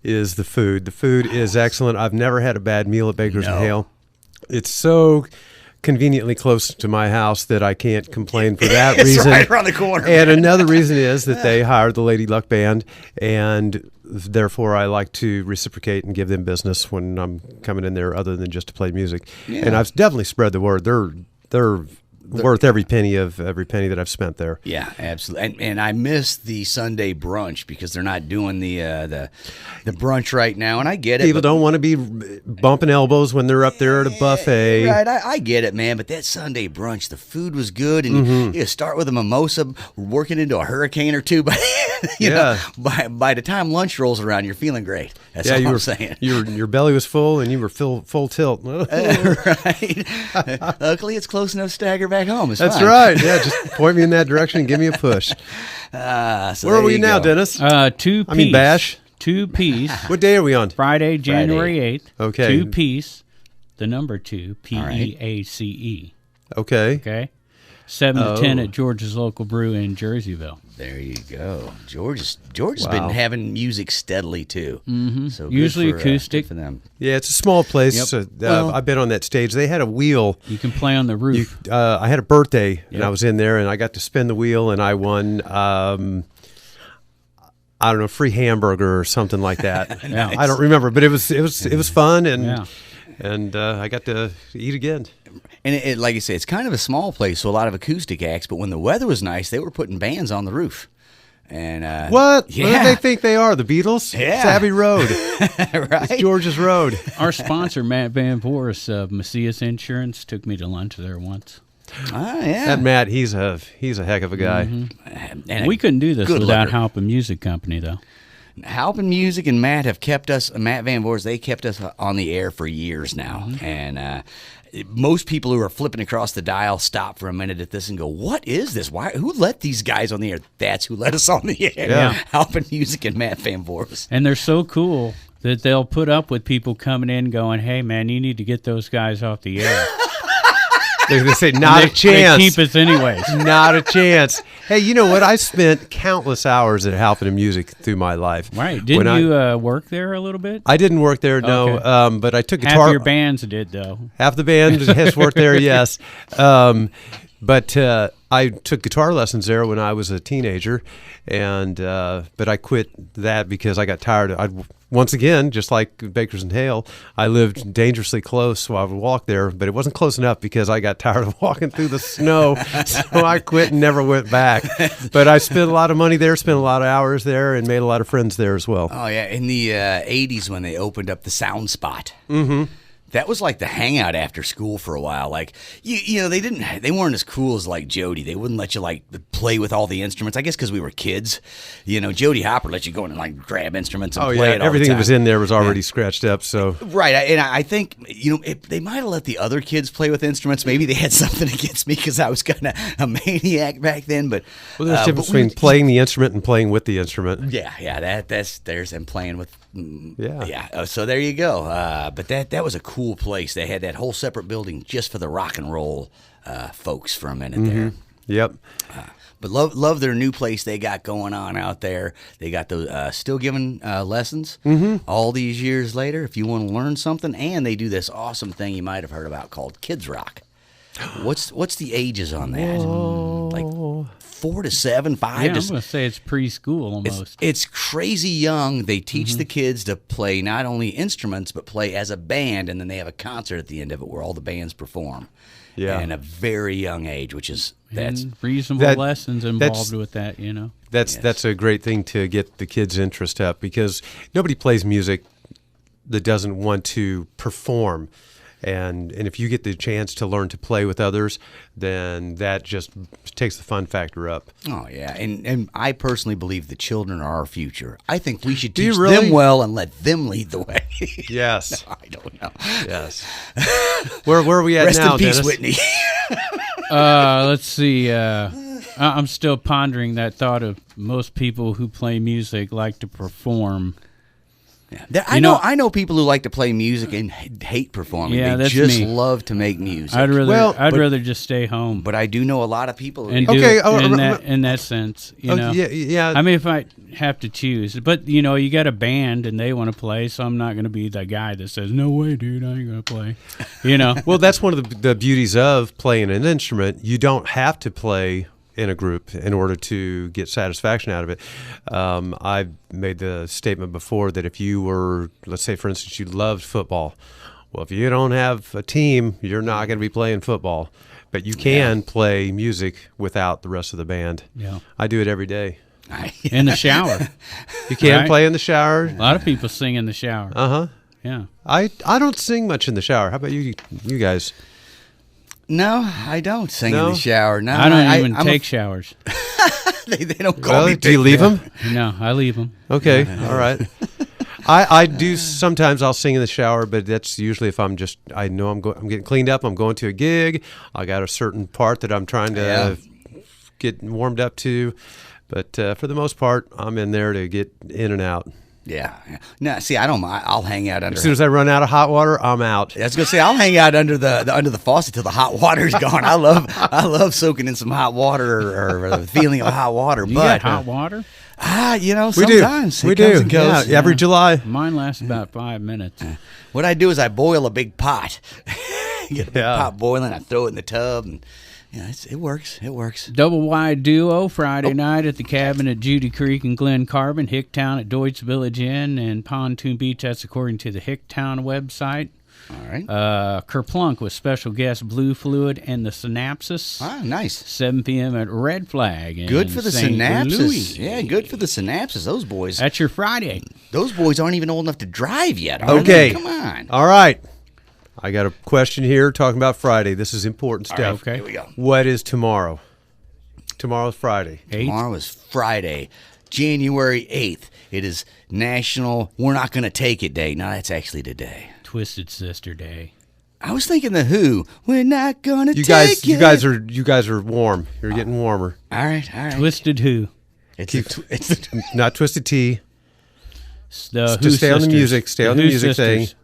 Speaker 2: is the food. The food is excellent. I've never had a bad meal at Bakers and Hale. It's so conveniently close to my house that I can't complain for that
Speaker 3: It's
Speaker 2: reason.
Speaker 3: right around the corner.
Speaker 2: And another reason is that they hired the Lady Luck Band, and therefore I like to reciprocate and give them business when I'm coming in there other than just to play music.
Speaker 3: Yeah.
Speaker 2: And I've definitely spread the word. They're worth every penny that I've spent there.
Speaker 3: Yeah, absolutely. And I miss the Sunday brunch because they're not doing the brunch right now, and I get it.
Speaker 2: People don't want to be bumping elbows when they're up there at a buffet.
Speaker 3: Right, I get it, man. But that Sunday brunch, the food was good, and you start with a mimosa, working into a hurricane or two. But by the time lunch rolls around, you're feeling great. That's all I'm saying.
Speaker 2: Your belly was full, and you were full tilt.
Speaker 3: Right. Luckily, it's close enough to stagger back home. It's
Speaker 2: That's
Speaker 3: fine.
Speaker 2: right. Yeah, just point me in that direction and give me a push.
Speaker 3: So
Speaker 2: Where are we now,
Speaker 3: go.
Speaker 2: Dennis?
Speaker 4: 2 piece.
Speaker 2: I mean, Bash.
Speaker 4: 2 piece.
Speaker 2: What day are we on?
Speaker 4: Friday, January 8th.
Speaker 2: Okay.
Speaker 4: 2 piece. The number 2, Peace.
Speaker 2: Okay.
Speaker 4: Okay. 7 to 10 at George's local brew in Jerseyville.
Speaker 3: There you go. George has been having music steadily too. So
Speaker 4: Usually
Speaker 3: good
Speaker 4: acoustic.
Speaker 3: good for them.
Speaker 2: Yeah, it's a small place.
Speaker 4: Yep.
Speaker 2: So,
Speaker 3: Well-
Speaker 2: I've been on that stage. They had a wheel.
Speaker 4: You can play on the roof.
Speaker 2: I had a birthday, and I was in there, and I got to spin the wheel, and I won, I don't know, free hamburger or something like that.
Speaker 4: Nice.
Speaker 2: I don't remember, but it was fun, and
Speaker 4: Yeah.
Speaker 2: and I got to eat again.
Speaker 3: And it, like I say, it's kind of a small place, so a lot of acoustic acts. But when the weather was nice, they were putting bands on the roof. And
Speaker 2: What?
Speaker 3: Yeah.
Speaker 2: What do they think they are? The Beatles?
Speaker 3: Yeah.
Speaker 2: It's Abbey Road.
Speaker 3: right?
Speaker 2: It's George's Road.
Speaker 4: Our sponsor, Matt Van Voorhis of Macias Insurance, took me to lunch there once.
Speaker 3: Ah, yeah.
Speaker 2: That Matt, he's a heck of a guy.
Speaker 3: And
Speaker 4: We couldn't do this
Speaker 3: good
Speaker 4: without
Speaker 3: looker.
Speaker 4: Halpin Music Company, though.
Speaker 3: Halpin Music and Matt have kept us. Matt Van Voorhis, they kept us on the air for years now, and most people who are flipping across the dial stop for a minute at this and go, "What is this? Why? Who let these guys on the air?" That's who let us on the air.
Speaker 2: Yeah.
Speaker 3: Halpin Music and Matt Van Voorhis.
Speaker 4: And they're so cool that they'll put up with people coming in going, "Hey, man, you need to get those guys off the air."
Speaker 2: They say, not a
Speaker 4: They
Speaker 2: chance.
Speaker 4: keep us anyways.
Speaker 2: Not a chance. Hey, you know what? I spent countless hours at Halpin Music through my life.
Speaker 4: Right. Didn't you work there a little bit?
Speaker 2: I didn't work there, no,
Speaker 4: Okay.
Speaker 2: but I took
Speaker 4: Half
Speaker 2: guitar.
Speaker 4: your bands did, though.
Speaker 2: Half the band has worked there, yes. But I took guitar lessons there when I was a teenager, and but I quit that because I got tired. Once again, just like Bakers and Hale, I lived dangerously close, so I would walk there, but it wasn't close enough because I got tired of walking through the snow, so I quit and never went back. But I spent a lot of money there, spent a lot of hours there, and made a lot of friends there as well.
Speaker 3: Oh yeah, in the '80s when they opened up the Sound Spot. Mm-hmm. That was like the hangout after school for a while. Like you know, they weren't as cool as like Jody. They wouldn't let you like play with all the instruments. I guess because we were kids. You know, Jody Hopper let you go in and like grab instruments and play it all
Speaker 2: everything
Speaker 3: the
Speaker 2: that
Speaker 3: time.
Speaker 2: was in there was already scratched up. So
Speaker 3: Right, and I think, you know, they might have let the other kids play with instruments. Maybe they had something against me because I was kind of a maniac back then. But
Speaker 2: there's a difference between playing the instrument and playing with the instrument.
Speaker 3: yeah, there's them playing with.
Speaker 2: Yeah.
Speaker 3: So there you go. But that was a cool place. They had that whole separate building just for the rock and roll folks for a minute there.
Speaker 2: Yep.
Speaker 3: But love their new place they got going on out there. They got those still giving lessons all these years later if you want to learn something. And they do this awesome thing you might have heard about called Kids Rock. What's the ages on that? Like 4 to 7, 5
Speaker 4: Yeah, I'm
Speaker 3: to
Speaker 4: going to say it's preschool almost.
Speaker 3: It's crazy young. They teach the kids to play not only instruments but play as a band, and then they have a concert at the end of it where all the bands perform.
Speaker 2: Yeah.
Speaker 3: And a very young age, which is that's
Speaker 4: And reasonable
Speaker 2: that-
Speaker 4: lessons involved with that, you know.
Speaker 2: That's a great thing to get the kids' interest up because nobody plays music that doesn't want to perform. And if you get the chance to learn to play with others, then that just takes the fun factor up.
Speaker 3: Oh yeah, and I personally believe the children are our future. I think we should
Speaker 2: Do you
Speaker 3: teach
Speaker 2: really?
Speaker 3: them well and let them lead the way.
Speaker 2: Yes.
Speaker 3: I don't know.
Speaker 2: Yes. Where are we at
Speaker 3: Rest
Speaker 2: now,
Speaker 3: in peace,
Speaker 2: Dennis?
Speaker 3: Whitney.
Speaker 4: Let's see. I'm still pondering that thought of most people who play music like to perform.
Speaker 3: I know people who like to play music and hate performing.
Speaker 4: Yeah,
Speaker 3: they
Speaker 4: that's
Speaker 3: just
Speaker 4: me.
Speaker 3: love to make music.
Speaker 4: I'd
Speaker 2: But-
Speaker 4: rather just stay home
Speaker 3: But I do know a lot of people who
Speaker 4: and do
Speaker 2: Okay,
Speaker 4: it in that sense. You know.
Speaker 2: Yeah.
Speaker 4: I mean, if I have to choose, but you know, you got a band and they want to play, so I'm not going to be the guy that says, "No way, dude, I ain't going to play." You know.
Speaker 2: Well, that's one of the beauties of playing an instrument. You don't have to play in a group in order to get satisfaction out of it. I've made the statement before that if you were, let's say, for instance, you loved football. Well, if you don't have a team, you're not going to be playing football. But you can play music without the rest of the band.
Speaker 4: Yeah.
Speaker 2: I do it every day.
Speaker 4: In the shower.
Speaker 2: You can
Speaker 4: Right.
Speaker 2: play in the shower.
Speaker 4: A lot of people sing in the shower.
Speaker 2: Uh-huh.
Speaker 4: Yeah.
Speaker 2: I don't sing much in the shower. How about you guys?
Speaker 3: No, I don't sing
Speaker 2: No?
Speaker 3: in the shower. No,
Speaker 4: I don't even
Speaker 3: I'm
Speaker 4: take showers.
Speaker 3: they don't call
Speaker 2: Really?
Speaker 3: me.
Speaker 2: Do you leave them?
Speaker 4: No, I leave them.
Speaker 2: Okay, all right. I do sometimes. I'll sing in the shower, but that's usually if I know I'm getting cleaned up. I'm going to a gig. I got a certain part that I'm trying to get warmed up to, but for the most part, I'm in there to get in and out.
Speaker 3: Yeah. No, see, I don't mind. I'll hang out under.
Speaker 2: As soon as I run out of hot water, I'm out.
Speaker 3: I was gonna say I'll hang out under the faucet till the hot water's gone. I love soaking in some hot water or the feeling of hot water.
Speaker 4: You
Speaker 3: but
Speaker 4: got hot water?
Speaker 2: We do.
Speaker 3: sometimes
Speaker 2: We
Speaker 3: it
Speaker 2: do.
Speaker 3: comes and goes.
Speaker 2: Yeah, every July.
Speaker 4: Mine lasts about 5 minutes.
Speaker 3: What I do is I boil a big pot. Get a big
Speaker 2: Yeah.
Speaker 3: pot boiling. I throw it in the tub, and it works. It works.
Speaker 4: Double wide duo Friday night at the cabin at Judy Creek and Glen Carbon, Hicktown at Doit's Village Inn, and Pontoon Beach. That's according to the Hicktown website.
Speaker 3: All right.
Speaker 4: Kerplunk with special guest Blue Fluid and the Synapses.
Speaker 3: Ah, nice.
Speaker 4: 7 p.m. at Red Flag.
Speaker 3: Good for the
Speaker 4: St.
Speaker 3: synapses.
Speaker 4: Louis.
Speaker 3: Yeah, good for the synapses. Those boys.
Speaker 4: That's your Friday.
Speaker 3: Those boys aren't even old enough to drive yet. Are
Speaker 2: Okay.
Speaker 3: they? Come on.
Speaker 2: All right. I got a question here talking about Friday. This is important stuff.
Speaker 4: Okay.
Speaker 3: Here we go.
Speaker 2: What is tomorrow? Tomorrow's Friday.
Speaker 4: 8.
Speaker 3: Tomorrow is Friday, January 8th. It is National We're Not Gonna Take It Day. No, that's actually today.
Speaker 4: Twisted Sister Day.
Speaker 3: I was thinking the Who. We're not gonna
Speaker 2: You
Speaker 3: take
Speaker 2: guys,
Speaker 3: it.
Speaker 2: you guys are warm. You're getting warmer.
Speaker 3: All right, all right.
Speaker 4: Twisted Who?
Speaker 3: It's the
Speaker 2: Not Twisted Tea.
Speaker 4: The
Speaker 2: Just
Speaker 4: Who
Speaker 2: stay on the
Speaker 4: Sisters.
Speaker 2: music. Stay on the
Speaker 4: Who
Speaker 2: music thing.
Speaker 4: Sisters.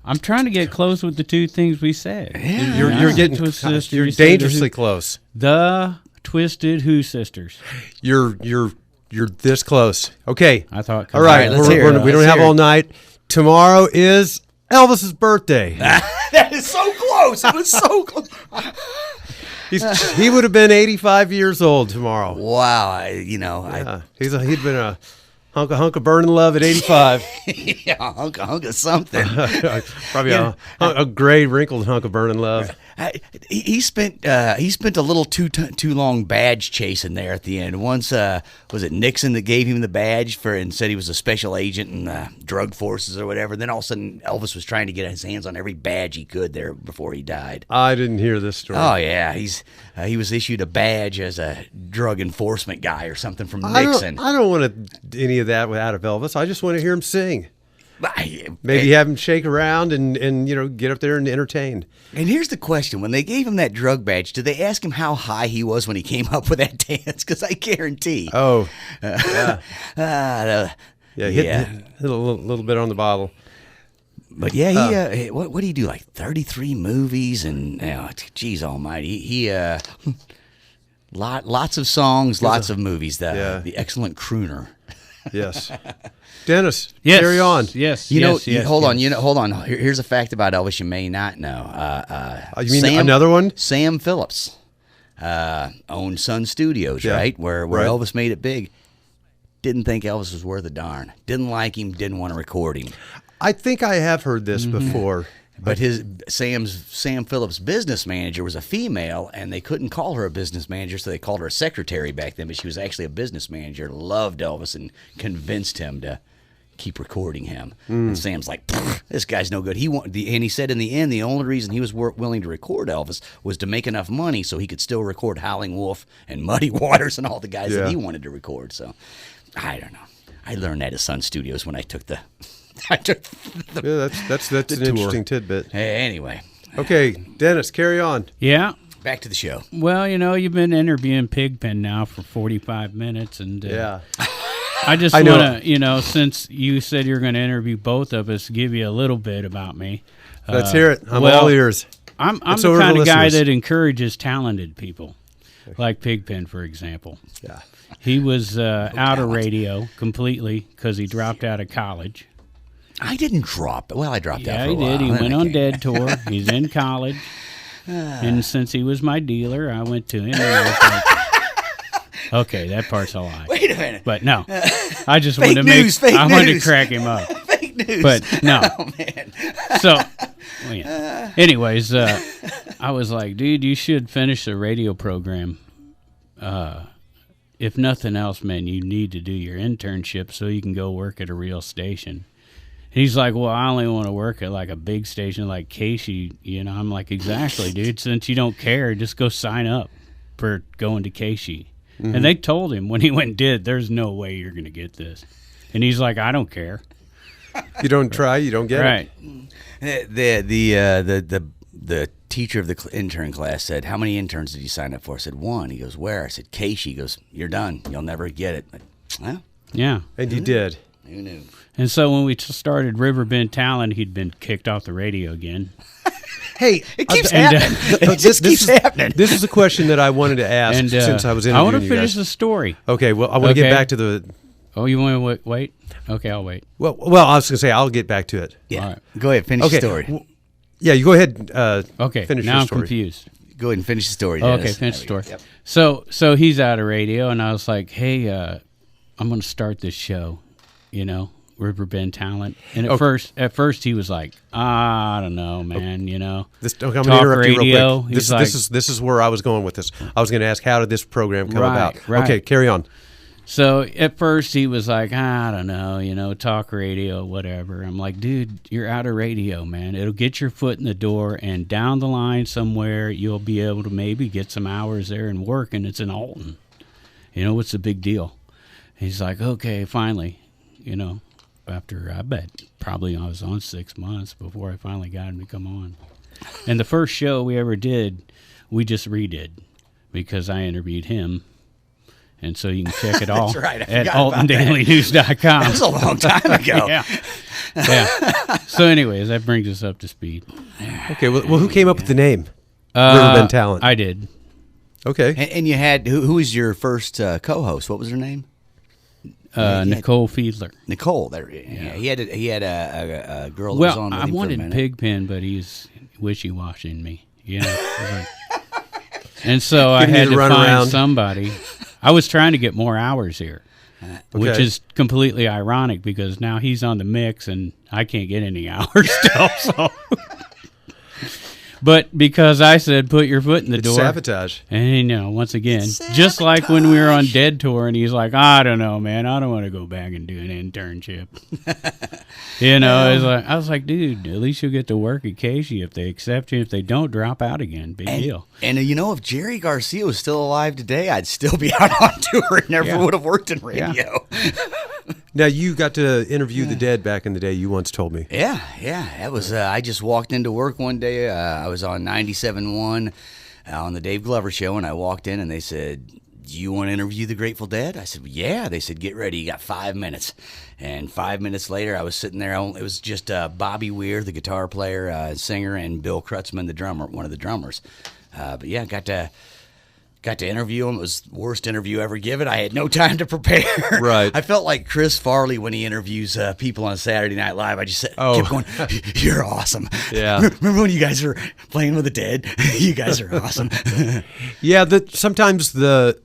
Speaker 4: I'm trying to get close with the two things we said.
Speaker 2: You're
Speaker 4: Yeah.
Speaker 2: getting
Speaker 4: Twisted Sister,
Speaker 2: you're
Speaker 4: you said the
Speaker 2: dangerously
Speaker 4: Who-
Speaker 2: close.
Speaker 4: The Twisted Who Sisters.
Speaker 2: You're this close. Okay.
Speaker 4: I thought.
Speaker 2: All right.
Speaker 3: let's hear it.
Speaker 2: We don't
Speaker 3: Let's
Speaker 2: have
Speaker 3: hear
Speaker 2: all
Speaker 3: it.
Speaker 2: night. Tomorrow is Elvis's birthday.
Speaker 3: That is so close. It was so close.
Speaker 2: He would have been 85 years old tomorrow.
Speaker 3: Wow,
Speaker 2: He'd been a hunk of burning love at 85.
Speaker 3: hunk of something.
Speaker 2: Probably a gray, wrinkled hunk of burning love.
Speaker 3: He spent a little too long badge chasing there at the end. Once was it Nixon that gave him the badge and said he was a special agent in drug forces or whatever. Then all of a sudden Elvis was trying to get his hands on every badge he could there before he died.
Speaker 2: I didn't hear this story.
Speaker 3: Oh yeah, he was issued a badge as a drug enforcement guy or something from Nixon.
Speaker 2: I don't want any of that out of Elvis. I just want to hear him sing.
Speaker 3: Maybe
Speaker 2: Maybe have him shake around and get up there and entertain.
Speaker 3: And here's the question: when they gave him that drug badge, did they ask him how high he was when he came up with that dance? Because I guarantee.
Speaker 2: Oh,
Speaker 3: yeah.
Speaker 2: hit a little bit on the bottle.
Speaker 3: But yeah, he what did he do? Like 33 movies and geez Almighty, he lots of songs, lots of movies. The excellent crooner.
Speaker 2: Yes, Dennis.
Speaker 4: Yes.
Speaker 2: Carry on.
Speaker 4: Yes.
Speaker 3: Hold on. Here's a fact about Elvis you may not know.
Speaker 2: You mean another one?
Speaker 3: Sam Phillips owned Sun Studios, right? Where Elvis made it big. Didn't think Elvis was worth a darn. Didn't like him. Didn't want to record him.
Speaker 2: I think I have heard this before.
Speaker 3: But Sam Phillips' business manager was a female, and they couldn't call her a business manager, so they called her a secretary back then. But she was actually a business manager. Loved Elvis and convinced him to keep recording him. And Sam's like, "This guy's no good." And he said in the end, the only reason he was willing to record Elvis was to make enough money so he could still record Howling Wolf and Muddy Waters and all the guys that he wanted to record. So I don't know. I learned that at Sun Studios when I took the.
Speaker 2: That's an interesting tidbit.
Speaker 3: Hey, anyway.
Speaker 2: Okay, Dennis, carry on.
Speaker 4: Yeah.
Speaker 3: Back to the show.
Speaker 4: Well, you've been interviewing Pigpen now for 45 minutes, and I just
Speaker 2: I know.
Speaker 4: want to, since you said you're going to interview both of us, give you a little bit about me.
Speaker 2: Let's hear it. I'm all ears.
Speaker 4: I'm
Speaker 2: It's
Speaker 4: the
Speaker 2: over
Speaker 4: kind
Speaker 2: to
Speaker 4: of guy
Speaker 2: listeners.
Speaker 4: that encourages talented people, like Pigpen, for example.
Speaker 2: Yeah.
Speaker 4: He was out of radio completely because he dropped out of college.
Speaker 3: I didn't drop. Well, I dropped out
Speaker 4: Yeah,
Speaker 3: for a
Speaker 4: he
Speaker 3: while.
Speaker 4: did. He
Speaker 3: Then
Speaker 4: went
Speaker 3: I
Speaker 4: on
Speaker 3: came.
Speaker 4: Dead Tour. He's in college. And since he was my dealer, I went to him. And I was like, okay, that part's a lie.
Speaker 3: Wait a minute.
Speaker 4: But no, I just
Speaker 3: Fake
Speaker 4: wanted to
Speaker 3: news, fake
Speaker 4: I wanted to
Speaker 3: news.
Speaker 4: crack him up.
Speaker 3: Fake news.
Speaker 4: But no.
Speaker 3: Oh, man.
Speaker 4: So Well, yeah. Anyways, I was like, dude, you should finish the radio program. If nothing else, man, you need to do your internship so you can go work at a real station. He's like, well, I only want to work at like a big station like Casey. You know, I'm like, exactly, dude. Since you don't care, just go sign up for going to Casey. Mm-hmm. And they told him when he went and did, there's no way you're going to get this. And he's like, I don't care.
Speaker 2: You don't try, you don't get
Speaker 4: right.
Speaker 2: it.
Speaker 3: The teacher of the intern class said, how many interns did you sign up for? I said, 1. He goes, where? I said, Casey. He goes, you're done. You'll never get it. Well,
Speaker 4: yeah.
Speaker 2: And you did.
Speaker 3: Who knew?
Speaker 4: And so when we started Riverbend Talent, he'd been kicked off the radio again.
Speaker 2: Hey,
Speaker 3: it keeps happening. It just keeps happening.
Speaker 2: This is a question that I wanted to ask since I was interviewing you guys.
Speaker 4: I want to finish the story.
Speaker 2: Okay, well, I want to get back to the...
Speaker 4: Oh, you want to wait? Okay, I'll wait.
Speaker 2: Well, I was going to say, I'll get back to it.
Speaker 3: Yeah.
Speaker 4: All right.
Speaker 3: Go ahead, finish the story.
Speaker 2: Yeah, you go ahead.
Speaker 4: Okay,
Speaker 2: finish
Speaker 4: now
Speaker 2: your
Speaker 4: I'm
Speaker 2: story.
Speaker 4: confused.
Speaker 3: Go ahead and finish the story,
Speaker 4: Okay,
Speaker 3: Dennis.
Speaker 4: finish the story.
Speaker 3: Yep.
Speaker 4: So he's out of radio, and I was like, hey, I'm going to start this show, Riverbend Talent. And at first he was like, I don't know, man,
Speaker 2: I'm going to
Speaker 4: talk
Speaker 2: interrupt you
Speaker 4: radio.
Speaker 2: real quick. This is where I was going with this. I was going to ask, how did this program come about?
Speaker 4: Right.
Speaker 2: Okay, carry on.
Speaker 4: So at first he was like, I don't know, talk radio, whatever. I'm like, dude, you're out of radio, man. It'll get your foot in the door, and down the line somewhere you'll be able to maybe get some hours there and work, and it's in Alton. What's the big deal? He's like, okay, finally, after I bet probably I was on 6 months before I finally got him to come on. And the first show we ever did, we just redid because I interviewed him. And so you can check it all at AltonDailyNews.com.
Speaker 3: That was a long time ago.
Speaker 4: yeah. So anyways, that brings us up to speed.
Speaker 2: Okay, well who came up with the name? Riverbend Talent.
Speaker 4: I did.
Speaker 2: Okay.
Speaker 3: And you had, who was your first co-host? What was her name?
Speaker 4: Nicole Fiedler.
Speaker 3: Nicole. There. Yeah. He had a girl that was on with him
Speaker 4: I wanted
Speaker 3: for a minute.
Speaker 4: Pigpen, but he's wishy-washing me. And so I had to find somebody. I was trying to get more hours here, which is completely ironic because now he's on the mix and I can't get any hours still. So. But because I said put your foot in the door.
Speaker 2: Sabotage.
Speaker 4: And, once again, just like when we were on Dead Tour and he's like, I don't know, man. I don't want to go back and do an internship. I was like, dude, at least you'll get to work at Casey if they accept you. If they don't, drop out again. Big deal.
Speaker 3: And, if Jerry Garcia was still alive today, I'd still be out on tour and never would have worked in radio.
Speaker 4: Yeah.
Speaker 2: Now, you got to interview the dead back in the day, you once told me.
Speaker 3: Yeah. That was, I just walked into work one day. I was on 97.1 on the Dave Glover show, and I walked in and they said, do you want to interview the Grateful Dead? I said, well, yeah. They said, get ready. You got 5 minutes. And 5 minutes later, I was sitting there. It was just Bobby Weir, the guitar player, singer, and Bill Krutzman, the drummer, one of the drummers. But yeah, got to interview him. It was the worst interview ever given. I had no time to prepare.
Speaker 2: Right.
Speaker 3: I felt like Chris Farley when he interviews people on Saturday Night Live. I just kept going, you're awesome.
Speaker 2: Yeah.
Speaker 3: Remember when you guys were playing with the Dead? You guys are awesome.
Speaker 2: Yeah, sometimes the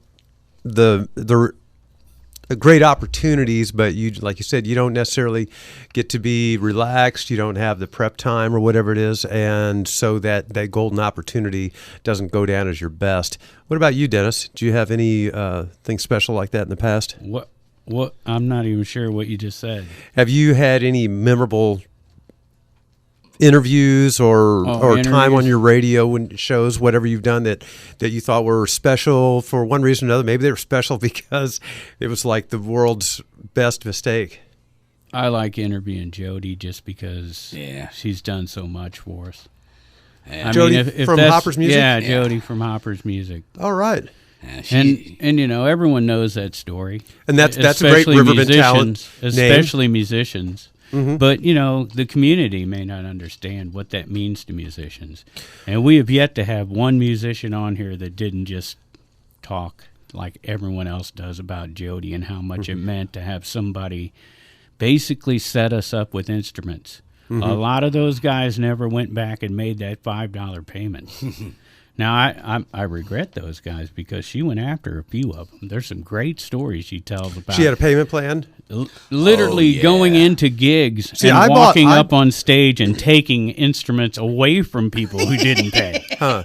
Speaker 2: great opportunities, but you, like you said, you don't necessarily get to be relaxed. You don't have the prep time or whatever it is, and so that golden opportunity doesn't go down as your best. What about you, Dennis? Do you have any thing special like that in the past?
Speaker 4: What? I'm not even sure what you just said.
Speaker 2: Have you had any memorable interviews or time on your radio shows, whatever you've done that you thought were special for one reason or another? Maybe they were special because it was like the world's best mistake.
Speaker 4: I like interviewing Jody just because she's done so much for us.
Speaker 3: Yeah.
Speaker 2: Jody
Speaker 4: if
Speaker 2: from Hopper's Music?
Speaker 4: Yeah, Jody from Hopper's Music.
Speaker 2: All right.
Speaker 4: And everyone knows that story.
Speaker 2: And that's a great Riverbend talent
Speaker 4: especially musicians.
Speaker 2: Mm-hmm.
Speaker 4: But, the community may not understand what that means to musicians. And we have yet to have one musician on here that didn't just talk like everyone else does about Jody and how much it meant to have somebody basically set us up with instruments. A lot of those guys never went back and made that $5 payment. Now, I regret those guys because she went after a few of them. There's some great stories she tells about.
Speaker 2: She had a payment plan?
Speaker 4: Literally going into gigs and walking up on stage and taking instruments away from people who didn't pay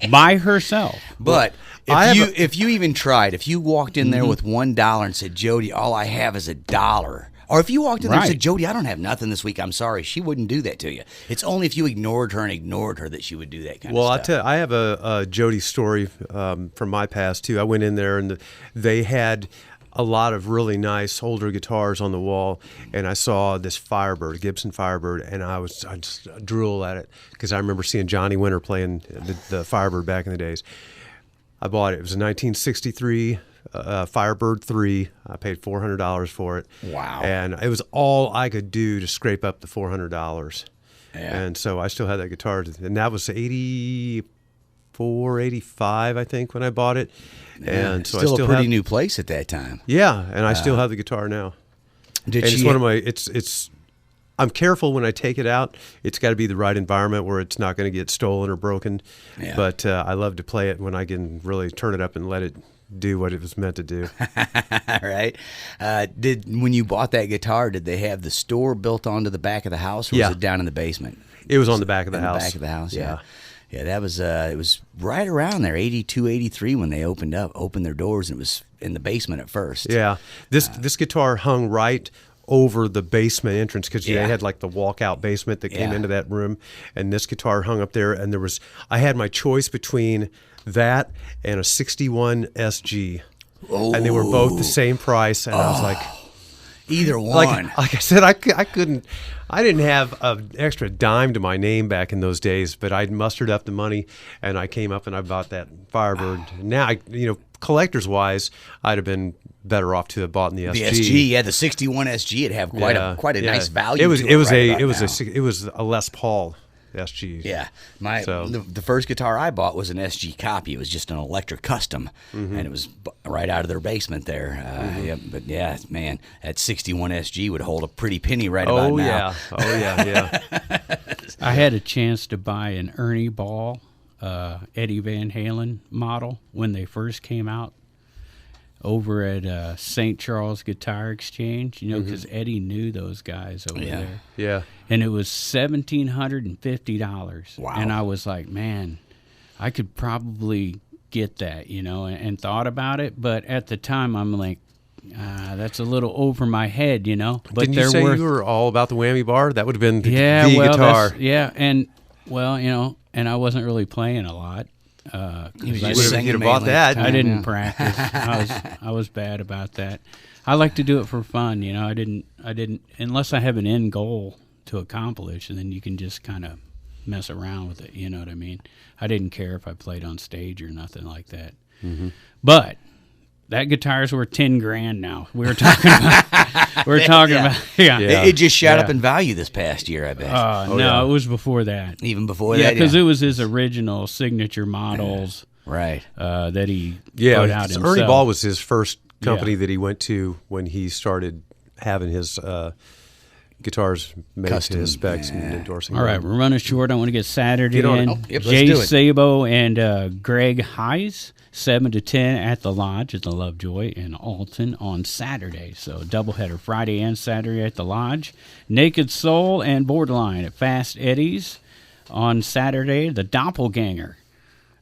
Speaker 4: by herself.
Speaker 3: But if you even tried, if you walked in there with $1 and said, Jody, all I have is $1. Or if you walked in there and said, Jody, I don't have nothing this week, I'm sorry, she wouldn't do that to you. It's only if you ignored her that she would do that kind of stuff.
Speaker 2: Well, I tell you, I have a Jody story from my past, too. I went in there, and they had a lot of really nice older guitars on the wall, and I saw this Firebird, Gibson Firebird, and I just drool at it because I remember seeing Johnny Winter playing the Firebird back in the days. I bought it. It was a 1963 Firebird 3. I paid $400 for it.
Speaker 3: Wow.
Speaker 2: And it was all I could do to scrape up the $400. Yeah. And so I still had that guitar. And that was 84, 85, I think, when I bought it. And so
Speaker 3: still
Speaker 2: I still
Speaker 3: a pretty new place at that time.
Speaker 2: Yeah, and I still have the guitar now. It's one of my I'm careful when I take it out. It's got to be the right environment where it's not going to get stolen or broken. Yeah. But I love to play it when I can really turn it up and let it do what it was meant to do.
Speaker 3: Right. When you bought that guitar, did they have the store built onto the back of the house, or was it down in the basement?
Speaker 2: It was on the back of the house.
Speaker 3: The back of the house, yeah. Yeah, that was it was right around there, 82, 83, when they opened their doors, and it was in the basement at first.
Speaker 2: Yeah. This guitar hung right over the basement entrance because they had like the walkout basement that came into that room, and this guitar hung up there, and I had my choice between that and a 61 SG. Oh. And they were both the same price, and I was like,
Speaker 3: either one.
Speaker 2: Like I said, I didn't have an extra dime to my name back in those days, but I'd mustered up the money, and I came up and I bought that Firebird. Now, collectors wise, I'd have been better off to have bought the SG.
Speaker 3: The SG, the 61 SG, it'd have quite a nice value.
Speaker 2: It was a Les Paul SG.
Speaker 3: Yeah, the first guitar I bought was an SG copy. It was just an electric custom, and it was right out of their basement there. But man, that 61 SG would hold a pretty penny about now.
Speaker 2: Yeah.
Speaker 4: I had a chance to buy an Ernie Ball, Eddie Van Halen model when they first came out over at St. Charles Guitar Exchange, because Eddie knew those guys over there.
Speaker 2: Yeah.
Speaker 4: And it was $1,750.
Speaker 3: Wow.
Speaker 4: And I was like, man, I could probably get that, and thought about it. But at the time, I'm like, that's a little over my head, But
Speaker 2: didn't you say you were all about the whammy bar? That would have been the guitar.
Speaker 4: And I wasn't really playing a lot.
Speaker 2: You would have bought that.
Speaker 4: I didn't practice. I was bad about that. I like to do it for fun, I didn't unless I have an end goal to accomplish, and then you can just kind of mess around with it. You know what I mean? I didn't care if I played on stage or nothing like that. Mm-hmm. But that guitar's worth $10,000 now. We were talking about.
Speaker 3: It just shot up in value this past year, I bet.
Speaker 4: It was before that.
Speaker 3: Even before that,
Speaker 4: yeah, because it was his original signature models,
Speaker 3: right?
Speaker 4: That he put out himself.
Speaker 2: Ernie Ball was his first company that he went to when he started having his guitars made to his specs and endorsing.
Speaker 4: All right, we're running short. I want to get Saturday in. Jay Sabo and Greg Hise, 7 to 10 at the Lodge at the Lovejoy in Alton on Saturday. So doubleheader Friday and Saturday at the Lodge. Naked Soul and Borderline at Fast Eddie's on Saturday. The Doppleganger.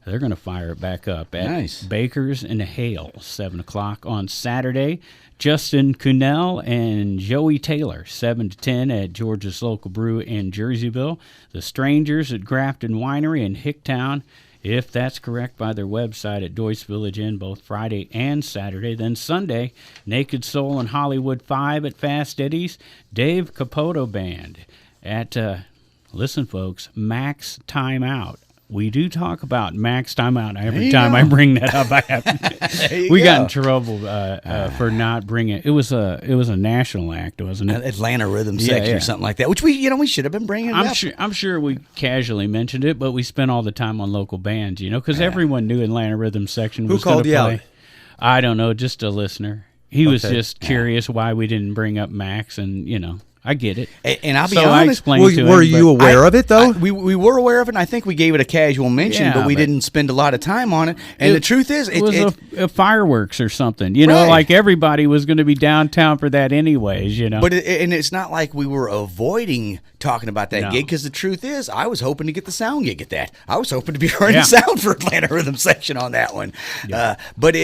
Speaker 4: They're going to fire it back up at Baker's and Hale, 7 o'clock on Saturday. Justin Kuenel and JoeyTaylor, 7 to 10 at Georgia's local brew in Jerseyville. The Strangers at Grafton Winery in Hicktown, if that's correct by their website, at Doit's Village Inn, both Friday and Saturday. Then Sunday, Naked Soul and Hollywood 5 at Fast Eddie's. Dave Capoto Band at, listen folks, Max Time Out. We do talk about Max Time Out every time I bring that up. We got in trouble for not bringing it. It was a national act, wasn't it?
Speaker 3: Atlanta Rhythm Section or something like that, which we should have been bringing up.
Speaker 4: I'm sure we casually mentioned it, but we spent all the time on local bands, because everyone knew Atlanta Rhythm Section was going to play. Who called you out? I don't know, just a listener. He was just curious why we didn't bring up Max, and I get it.
Speaker 3: And I'll be
Speaker 4: so I
Speaker 3: honest.
Speaker 4: explained
Speaker 2: Well,
Speaker 4: to
Speaker 2: were
Speaker 4: him,
Speaker 2: you
Speaker 4: but-
Speaker 2: aware of it though?
Speaker 3: We were aware of it, and I think we gave it a casual mention,
Speaker 4: Yeah,
Speaker 3: but we
Speaker 4: but-
Speaker 3: didn't spend a lot of time on it. And the truth is,
Speaker 4: it was a fireworks or something. You know,
Speaker 3: Right.
Speaker 4: like everybody was going to be downtown for that anyways, you know.
Speaker 3: But and it's not like we were avoiding talking about that
Speaker 4: No.
Speaker 3: gig, because the truth is, I was hoping to get the sound gig at that. I was hoping to be running
Speaker 4: Yeah.
Speaker 3: sound for Atlanta Rhythm Section on that one. But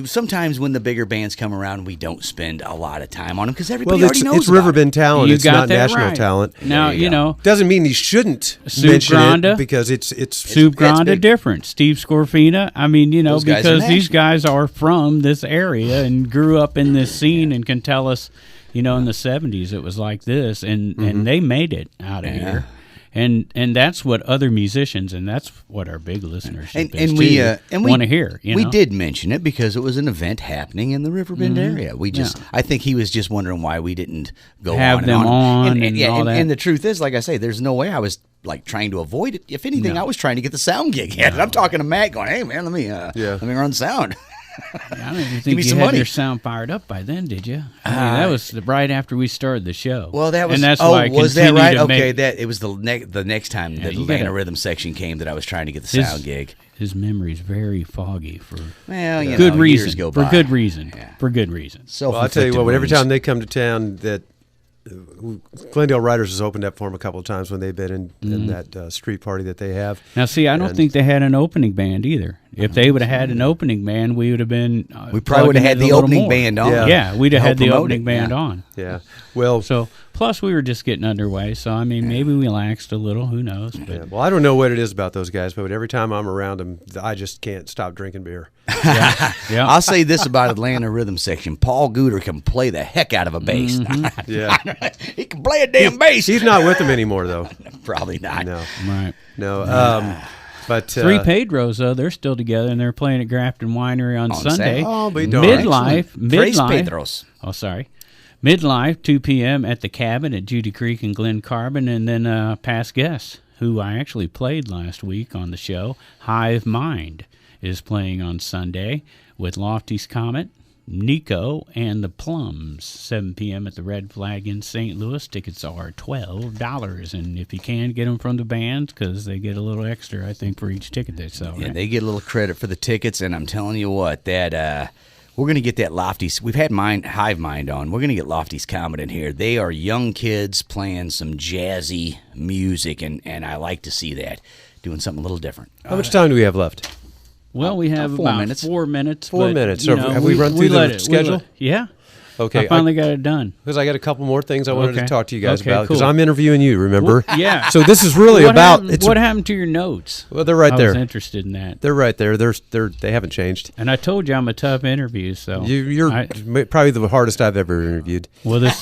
Speaker 3: sometimes when the bigger bands come around, we don't spend a lot of time on them because everybody already knows
Speaker 2: it's
Speaker 3: about
Speaker 2: Riverbend talent.
Speaker 4: You
Speaker 2: It's
Speaker 4: got
Speaker 2: not
Speaker 4: that
Speaker 2: national
Speaker 4: right.
Speaker 2: talent.
Speaker 4: Now,
Speaker 3: you
Speaker 4: you
Speaker 3: go.
Speaker 4: know,
Speaker 2: Doesn't mean he shouldn't
Speaker 4: Sue
Speaker 2: mention
Speaker 4: Granda.
Speaker 2: it because it's
Speaker 4: Sue Granda
Speaker 3: big.
Speaker 4: different. Steve Scorfina. I mean, you know,
Speaker 3: Those guys are
Speaker 4: because these
Speaker 3: national.
Speaker 4: guys are from this area and grew up in this scene and can tell us, you know, in the 70s it was like this, and they made it out of here. And that's what other musicians, and that's what our big listeners
Speaker 3: and we
Speaker 4: want to hear. You
Speaker 3: we
Speaker 4: know?
Speaker 3: did mention it because it was an event happening in the Riverbend area. We just, I think he was just wondering why we didn't go
Speaker 4: Have
Speaker 3: on
Speaker 4: them
Speaker 3: and
Speaker 4: on and all that.
Speaker 3: And the truth is, like I say, there's no way I was like trying to avoid it. If anything, I was trying to get the sound gig in. I'm talking to Matt, going, "Hey man, let me run sound."
Speaker 4: I don't even
Speaker 3: me
Speaker 4: think you
Speaker 3: some
Speaker 4: had
Speaker 3: money.
Speaker 4: your sound fired up by then, did you? I mean, that was right after we started the show.
Speaker 3: Well, that was.
Speaker 4: and that's
Speaker 3: oh,
Speaker 4: why I
Speaker 3: was that
Speaker 4: continue
Speaker 3: right?
Speaker 4: to
Speaker 3: Okay,
Speaker 4: make-
Speaker 3: that it was the next time the
Speaker 4: you
Speaker 3: Atlanta
Speaker 4: gotta-
Speaker 3: Rhythm Section came that I was trying to get the sound gig.
Speaker 4: His memory's very foggy for
Speaker 3: Well, you
Speaker 4: good
Speaker 3: know,
Speaker 4: reason.
Speaker 3: years go
Speaker 4: For
Speaker 3: by.
Speaker 4: good reason. For good reason.
Speaker 3: So
Speaker 2: Well, I'll tell you what. Every time they come to town, that Glendale Riders has opened up for them a couple of times when they've been in that street party that they have.
Speaker 4: Now, see, I don't
Speaker 2: And-
Speaker 4: think they had an opening band either. If they would have had an opening band, we would have been.
Speaker 3: We probably would have had the opening band on.
Speaker 2: Yeah.
Speaker 4: Yeah, we'd have
Speaker 3: Help
Speaker 4: had the
Speaker 3: promote
Speaker 4: opening
Speaker 3: it,
Speaker 4: band
Speaker 3: yeah.
Speaker 4: on.
Speaker 2: Yeah. Well,
Speaker 4: So, plus we were just getting underway. So, I mean, maybe we relaxed a little. Who knows? But
Speaker 2: yeah, well, I don't know what it is about those guys, but every time I'm around them, I just can't stop drinking beer.
Speaker 4: yeah.
Speaker 3: I'll say this about Atlanta Rhythm Section: Paul Gooder can play the heck out of a bass.
Speaker 2: Yeah.
Speaker 3: He can play a damn bass.
Speaker 2: He's not with them anymore, though.
Speaker 3: Probably not.
Speaker 2: No.
Speaker 4: Right.
Speaker 2: No. But
Speaker 4: Three Pedros, though, they're still together, and they're playing at Grafton Winery on Sunday.
Speaker 3: Saturday.
Speaker 2: Oh, be darned.
Speaker 3: Tres
Speaker 4: Midlife.
Speaker 3: Pedros.
Speaker 4: Oh, sorry. Midlife, 2 p.m. at the Cabin at Judy Creek and Glen Carbon, and then past guests, who I actually played last week on the show, Hive Mind, is playing on Sunday with Lofty's Comet, Nico, and the Plums, 7 p.m. at the Red Flag in St. Louis. Tickets are $12, and if you can, get them from the bands because they get a little extra, I think, for each ticket they sell.
Speaker 3: Yeah,
Speaker 4: right?
Speaker 3: they get a little credit for the tickets, and I'm telling you what, that we're going to get that Lofty's. We've had Hive Mind on. We're going to get Lofty's Comet in here. They are young kids playing some jazzy music, and I like to see that, doing something a little different.
Speaker 2: how much time do we have left?
Speaker 4: Well, we have
Speaker 3: 4
Speaker 4: about
Speaker 3: minutes.
Speaker 4: 4 minutes.
Speaker 2: 4
Speaker 4: but,
Speaker 2: minutes.
Speaker 4: you
Speaker 2: So
Speaker 4: know,
Speaker 2: have we run through the
Speaker 4: let it-
Speaker 2: schedule?
Speaker 4: Yeah.
Speaker 2: Okay.
Speaker 4: I finally got it done.
Speaker 2: Because I got a couple more things I wanted to
Speaker 4: Okay.
Speaker 2: talk to you guys
Speaker 4: Okay,
Speaker 2: about. Because
Speaker 4: cool.
Speaker 2: I'm interviewing you, remember?
Speaker 4: Yeah.
Speaker 2: So this is really
Speaker 4: What
Speaker 2: about.
Speaker 4: happened, what happened to your notes?
Speaker 2: Well, they're right
Speaker 4: I
Speaker 2: there.
Speaker 4: was interested in that.
Speaker 2: They're right there. They haven't changed.
Speaker 4: And I told you I'm a tough interview, so
Speaker 2: You're
Speaker 4: I-
Speaker 2: probably the hardest I've ever interviewed.
Speaker 4: well, this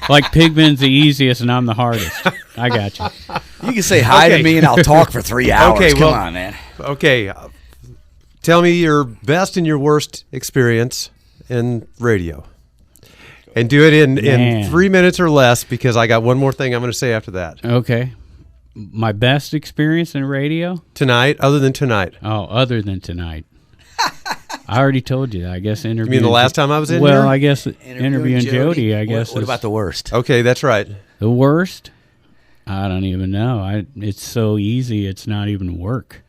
Speaker 4: like Pigman's the easiest, and I'm the hardest. I got you.
Speaker 3: You can say hi
Speaker 2: Okay.
Speaker 3: to me, and I'll talk for 3 hours.
Speaker 2: Okay,
Speaker 3: Come
Speaker 2: well-
Speaker 3: on, man.
Speaker 2: Okay. Tell me your best and your worst experience in radio. And do it in
Speaker 4: Man.
Speaker 2: 3 minutes or less, because I got one more thing I'm going to say after that.
Speaker 4: Okay. My best experience in radio?
Speaker 2: Tonight, other than tonight.
Speaker 4: Oh, other than tonight. I already told you that. I guess interviewing.
Speaker 2: You mean the last time I was in
Speaker 4: Well,
Speaker 2: here?
Speaker 4: I guess interviewing Jody. I guess.
Speaker 3: What
Speaker 4: is
Speaker 3: about the worst?
Speaker 2: Okay, that's right.
Speaker 4: the worst? I don't even know. It's so easy. It's not even work.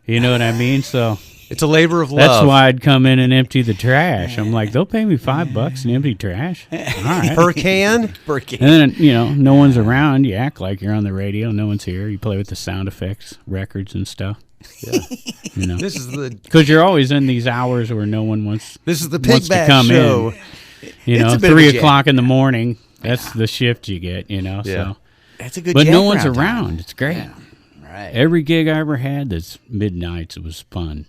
Speaker 4: You know what I mean? So
Speaker 2: It's a labor of love.
Speaker 4: that's why I'd come in and empty the trash. I'm like, they'll pay me $5 and empty trash. All right.
Speaker 2: Per can?
Speaker 3: Burkey.
Speaker 4: And then, no one's around. You act like you're on the radio. No one's here. You play with the sound effects, records, and stuff.
Speaker 2: Yeah.
Speaker 4: This
Speaker 2: This is the
Speaker 4: because you're always in these hours where no one wants
Speaker 2: Pig
Speaker 4: wants to
Speaker 2: Bat
Speaker 4: come
Speaker 2: Show.
Speaker 4: in.
Speaker 3: It's a bit of
Speaker 4: 3
Speaker 3: a jam.
Speaker 4: o'clock in the morning. That's the shift you get.
Speaker 2: Yeah.
Speaker 4: So.
Speaker 3: That's a good
Speaker 4: But no
Speaker 3: jam
Speaker 4: one's
Speaker 3: around time.
Speaker 4: around. It's great.
Speaker 3: Yeah. Right.
Speaker 4: Every gig I ever had that's midnights, it was fun.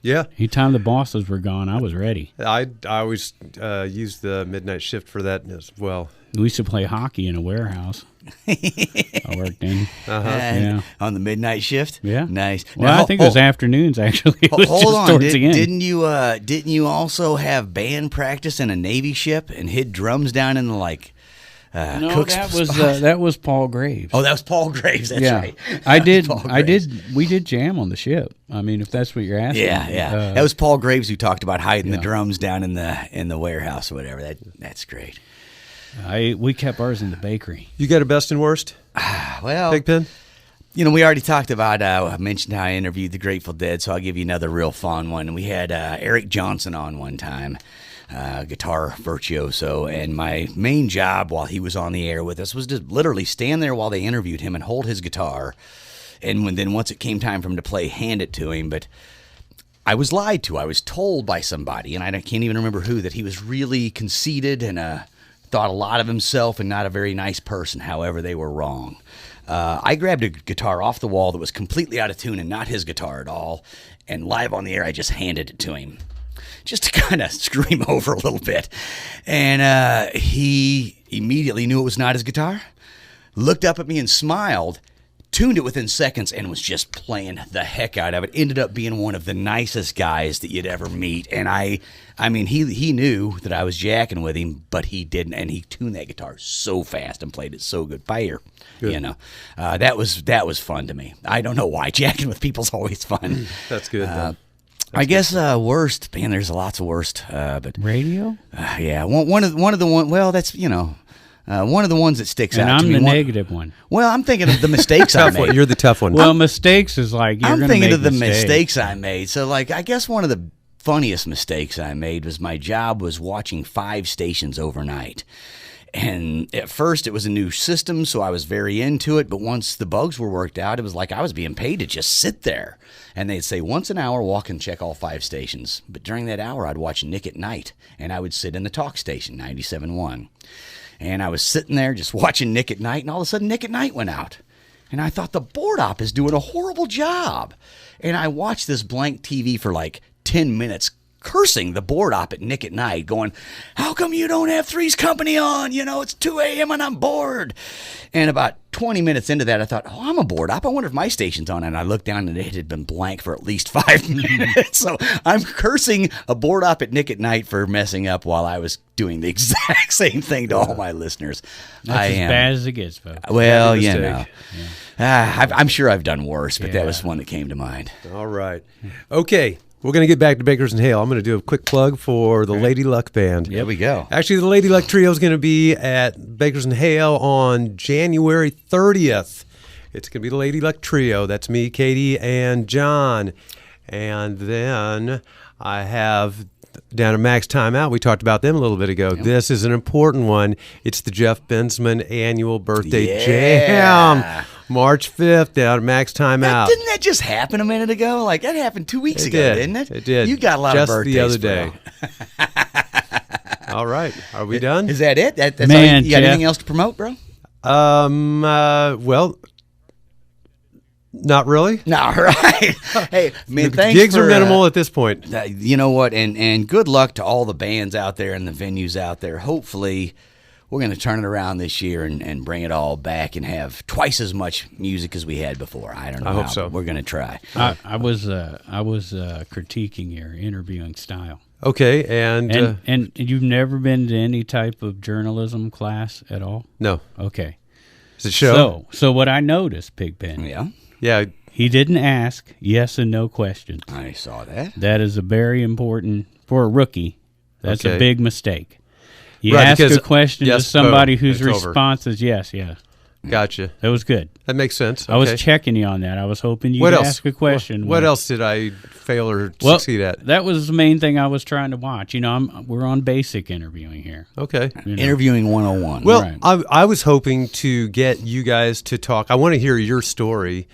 Speaker 2: Yeah.
Speaker 4: Anytime the bosses were gone, I was ready.
Speaker 2: I always use the midnight shift for that as well.
Speaker 4: We used to play hockey in a warehouse. I worked in. Yeah.
Speaker 3: On the midnight shift.
Speaker 4: Yeah.
Speaker 3: Nice.
Speaker 4: Well,
Speaker 3: Now,
Speaker 4: I think it was afternoons, actually. It was
Speaker 3: Hold
Speaker 4: just
Speaker 3: on.
Speaker 4: towards the end.
Speaker 3: Didn't you also have band practice in a Navy ship and hid drums down in the
Speaker 4: No,
Speaker 3: cook's
Speaker 4: that was Paul Graves.
Speaker 3: Oh, that was Paul Graves. That's
Speaker 4: yeah,
Speaker 3: right.
Speaker 4: I did.
Speaker 3: Paul
Speaker 4: I
Speaker 3: Graves.
Speaker 4: did. We did jam on the ship. I mean, if that's what you're asking.
Speaker 3: Yeah. That was Paul Graves who talked about hiding the drums down in the warehouse or whatever. That's great.
Speaker 4: We kept ours in the bakery.
Speaker 2: You got a best and worst?
Speaker 3: Well,
Speaker 2: Pigpen?
Speaker 3: we already talked about, I mentioned how I interviewed the Grateful Dead, so I'll give you another real fun one. We had Eric Johnson on one time, guitar virtuoso, and my main job while he was on the air with us was to literally stand there while they interviewed him and hold his guitar, and then once it came time for him to play, hand it to him. But I was lied to. I was told by somebody, and I can't even remember who, that he was really conceited and thought a lot of himself and not a very nice person. However, they were wrong. I grabbed a guitar off the wall that was completely out of tune and not his guitar at all, and live on the air, I just handed it to him, just to kind of screw him over a little bit. And he immediately knew it was not his guitar, looked up at me and smiled, tuned it within seconds, and was just playing the heck out of it. Ended up being one of the nicest guys that you'd ever meet. And I mean, he knew that I was jacking with him, but he didn't. And he tuned that guitar so fast and played it so good. Fire,
Speaker 2: Good.
Speaker 3: That was fun to me. I don't know why. Jacking with people's always fun.
Speaker 2: That's good, though.
Speaker 3: I guess worst. Man, there's lots of worst. But
Speaker 4: Radio?
Speaker 3: yeah, one of the one. Well, that's one of the ones that sticks
Speaker 4: And
Speaker 3: out to
Speaker 4: I'm
Speaker 3: me.
Speaker 4: the negative one.
Speaker 3: Well, I'm thinking of the mistakes I
Speaker 2: Tough one.
Speaker 3: made.
Speaker 2: You're the tough one.
Speaker 4: Well, mistakes is like you're
Speaker 3: I'm
Speaker 4: going to
Speaker 3: thinking
Speaker 4: make
Speaker 3: of the
Speaker 4: mistakes.
Speaker 3: mistakes I made. So, I guess one of the funniest mistakes I made was my job was watching 5 stations overnight. And at first, it was a new system, so I was very into it. But once the bugs were worked out, it was like I was being paid to just sit there. And they'd say, once an hour, walk and check all 5 stations. But during that hour, I'd watch Nick at Night, and I would sit in the talk station, 97.1. And I was sitting there just watching Nick at Night, and all of a sudden, Nick at Night went out. And I thought, the board op is doing a horrible job. And I watched this blank TV for 10 minutes, cursing the board op at Nick at Night, going, how come you don't have Three's Company on? It's 2 a.m. and I'm bored. And about 20 minutes into that, I thought, oh, I'm a board op. I wonder if my station's on. And I looked down, and it had been blank for at least 5 minutes. So I'm cursing a board op at Nick at Night for messing up while I was doing the exact same thing to all my listeners.
Speaker 4: That's as bad as it gets, folks.
Speaker 3: Well,
Speaker 2: Mistake.
Speaker 3: I'm sure I've done worse, but that
Speaker 4: Yeah.
Speaker 3: was one that came to mind.
Speaker 2: All right. Okay. We're going to get back to Bakers and Hale. I'm going to do a quick plug for the Lady Luck Band.
Speaker 3: There we go.
Speaker 2: Actually, the Lady Luck Trio is going to be at Bakers and Hale on January 30th. It's going to be the Lady Luck Trio. That's me, Katie, and John. And then I have down at Max Time Out. We talked about them a little bit ago. Yep. This is an important one. It's the Jeff Bensman annual birthday jam. March 5th down at Max Time Out.
Speaker 3: Didn't that just happen a minute ago? That happened 2 weeks ago, didn't it?
Speaker 2: It did.
Speaker 3: You got a lot
Speaker 2: just
Speaker 3: of birthdays,
Speaker 2: the other day. All right. Are we done?
Speaker 3: Is that it? That's
Speaker 4: Man,
Speaker 3: all you got
Speaker 4: Jeff.
Speaker 3: anything else to promote, bro?
Speaker 2: Well, not really.
Speaker 3: No, right. Hey, man,
Speaker 2: The
Speaker 3: thanks
Speaker 2: gigs
Speaker 3: for,
Speaker 2: are minimal at this point.
Speaker 3: You know what? And good luck to all the bands out there and the venues out there. Hopefully, we're going to turn it around this year and bring it all back and have twice as much music as we had before. I don't know.
Speaker 2: I hope
Speaker 3: how,
Speaker 2: so.
Speaker 3: But we're going to try.
Speaker 4: I was critiquing your interviewing style.
Speaker 2: Okay, and
Speaker 4: And you've never been to any type of journalism class at all?
Speaker 2: no.
Speaker 4: Okay.
Speaker 2: Is it show?
Speaker 4: So what I noticed, Pigpen,
Speaker 3: Yeah,
Speaker 2: Yeah.
Speaker 4: he didn't ask yes and no questions.
Speaker 3: I saw that.
Speaker 4: That is a very important, for a rookie, that's
Speaker 2: Okay.
Speaker 4: a big mistake. You
Speaker 2: Right,
Speaker 4: ask
Speaker 2: because
Speaker 4: a question to
Speaker 2: yes,
Speaker 4: somebody
Speaker 2: boom,
Speaker 4: whose
Speaker 2: it's over.
Speaker 4: response is yes, yes.
Speaker 2: Gotcha.
Speaker 4: That was good.
Speaker 2: That makes sense.
Speaker 4: I was
Speaker 2: Okay.
Speaker 4: checking you on that. I was hoping you'd
Speaker 2: What else?
Speaker 4: ask a question.
Speaker 2: What else did I fail or
Speaker 4: Well,
Speaker 2: succeed at?
Speaker 4: that was the main thing I was trying to watch. We're on basic interviewing here.
Speaker 2: Okay.
Speaker 3: Interviewing 101.
Speaker 2: Well,
Speaker 4: Right.
Speaker 2: I was hoping to get you guys to talk. I want to hear your story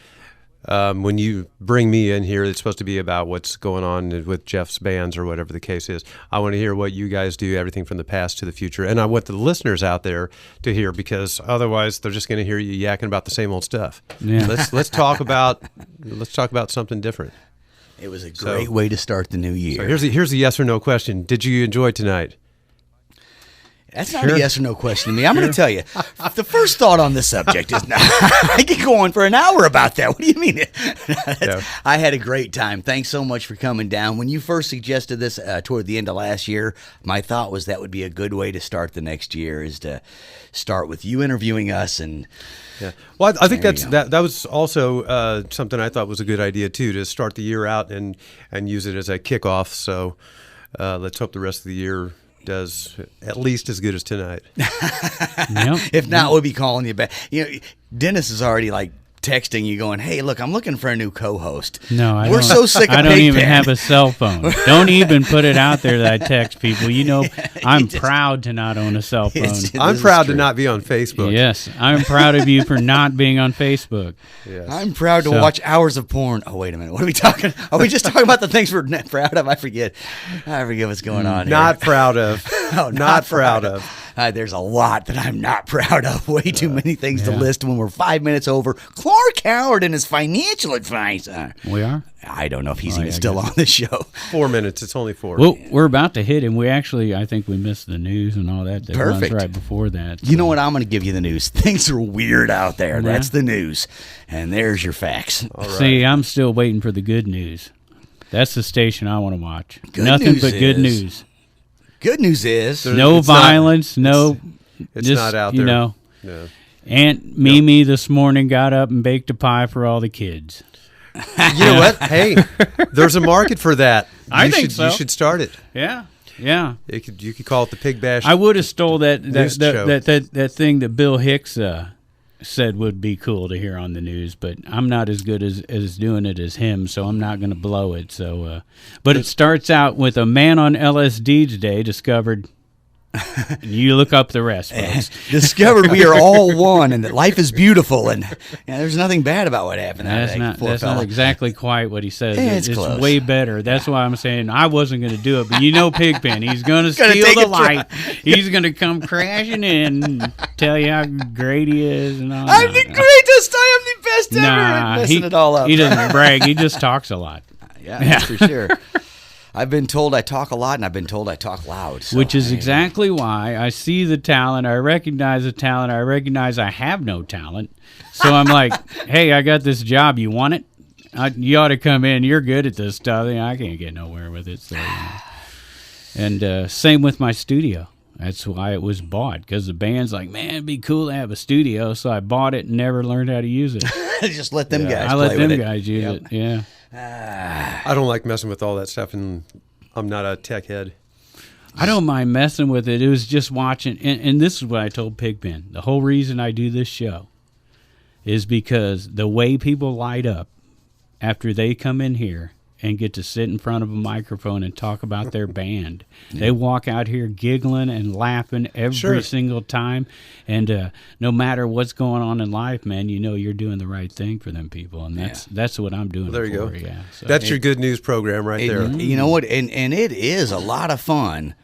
Speaker 2: when you bring me in here. It's supposed to be about what's going on with Jeff's bands or whatever the case is. I want to hear what you guys do, everything from the past to the future. And I want the listeners out there to hear, because otherwise they're just going to hear you yakking about the same old stuff.
Speaker 4: Yeah.
Speaker 2: Let's talk about something different.
Speaker 3: it was a great way to start the new year.
Speaker 2: So here's a yes or no question. Did you enjoy tonight?
Speaker 3: That's not a yes or no question to me. I'm going to tell you, the first thought on this subject is, I could go on for an hour about that. What do you mean? I had a great time. Thanks so much for coming down. When you first suggested this toward the end of last year, my thought was that would be a good way to start the next year, is to start with you interviewing us. And
Speaker 2: yeah, well, I think
Speaker 3: There
Speaker 2: that
Speaker 3: you go.
Speaker 2: was also something I thought was a good idea too, to start the year out and use it as a kickoff. So let's hope the rest of the year does at least as good as tonight.
Speaker 4: Yep.
Speaker 3: If not, we'll be calling you back. Dennis is already like texting you going, hey, look, I'm looking for a new co-host.
Speaker 4: No,
Speaker 3: We're so sick of
Speaker 4: I don't even
Speaker 3: Pigpen.
Speaker 4: have a cell phone. Don't even put it out there that I text people. I'm proud to not own a cell phone.
Speaker 2: I'm proud to not be on Facebook.
Speaker 4: Yes, I'm proud of you for not being on Facebook.
Speaker 2: Yes.
Speaker 3: I'm proud to watch hours of porn. Oh, wait a minute. What are we talking? Are we just talking about the things we're not proud of? I forget what's going on here.
Speaker 2: Not proud of.
Speaker 3: Oh,
Speaker 2: not proud of.
Speaker 3: There's a lot that I'm not proud of. Way too many things to list when we're 5 minutes over. Clark Howard and his financial advisor.
Speaker 4: We are?
Speaker 3: I don't know if he's even still on the show.
Speaker 2: 4 minutes. It's only 4.
Speaker 4: Well, we're about to hit him. I think we missed the news and all that.
Speaker 3: Perfect.
Speaker 4: Runs right before that.
Speaker 3: You know what? I'm going to give you the news. Things are weird out there.
Speaker 4: Yeah.
Speaker 3: That's the news. And there's your facts.
Speaker 2: All right.
Speaker 4: See, I'm still waiting for the good news. That's the station I want to watch.
Speaker 3: Good
Speaker 4: Nothing
Speaker 3: news
Speaker 4: but good
Speaker 3: is-
Speaker 4: news.
Speaker 3: Good news is...
Speaker 4: No
Speaker 2: It's not-
Speaker 4: violence, no...
Speaker 2: It's
Speaker 4: just,
Speaker 2: not out there.
Speaker 4: No. Aunt
Speaker 2: No.
Speaker 4: Mimi this morning got up and baked a pie for all the kids.
Speaker 2: You know what? Hey, there's a market for that.
Speaker 4: I think so.
Speaker 2: You should start it.
Speaker 4: Yeah.
Speaker 2: You could call it the Pig Bash.
Speaker 4: I would have stole that
Speaker 2: News show.
Speaker 4: that thing that Bill Hicks said would be cool to hear on the news, but I'm not as good as doing it as him, so I'm not going to blow it. So, but it starts out with a man on LSD today discovered. You look up the rest, folks.
Speaker 3: Discovered we are all one and that life is beautiful and there's nothing bad about what happened.
Speaker 4: That's not exactly quite what he says.
Speaker 3: It's
Speaker 4: It's
Speaker 3: close.
Speaker 4: way better. That's why I'm saying I wasn't going to do it. But Pigpen, he's going to
Speaker 3: Gonna
Speaker 4: steal
Speaker 3: take
Speaker 4: the
Speaker 3: a try.
Speaker 4: light. He's going to come crashing in and tell you how great he is and all
Speaker 3: I'm
Speaker 4: that.
Speaker 3: the greatest. I am the best ever.
Speaker 4: Nah,
Speaker 3: Messing it all up.
Speaker 4: he doesn't brag. He just talks a lot.
Speaker 3: Yeah, that's for sure. I've been told I talk a lot, and I've been told I talk loud. So
Speaker 4: Which is exactly why I see the talent. I recognize the talent. I recognize I have no talent. So I'm like, hey, I got this job. You want it? You ought to come in. You're good at this stuff. I can't get nowhere with it. So, And same with my studio. That's why it was bought, because the band's like, man, it'd be cool to have a studio. So I bought it and never learned how to use it.
Speaker 3: Just let them guys
Speaker 4: I let
Speaker 3: play
Speaker 4: them
Speaker 3: with it.
Speaker 4: guys use it. Yeah.
Speaker 2: I don't like messing with all that stuff, and I'm not a tech head.
Speaker 4: I don't mind messing with it. It was just watching, and this is what I told Pigpen. The whole reason I do this show is because the way people light up after they come in here and get to sit in front of a microphone and talk about their band. They walk out here giggling and laughing every single time. And no matter what's going on in life, man, you're doing the right thing for them people. And that's what I'm doing.
Speaker 2: There you go.
Speaker 4: Yeah, so.
Speaker 2: That's your good news program right there.
Speaker 3: You know what? And it is a lot of fun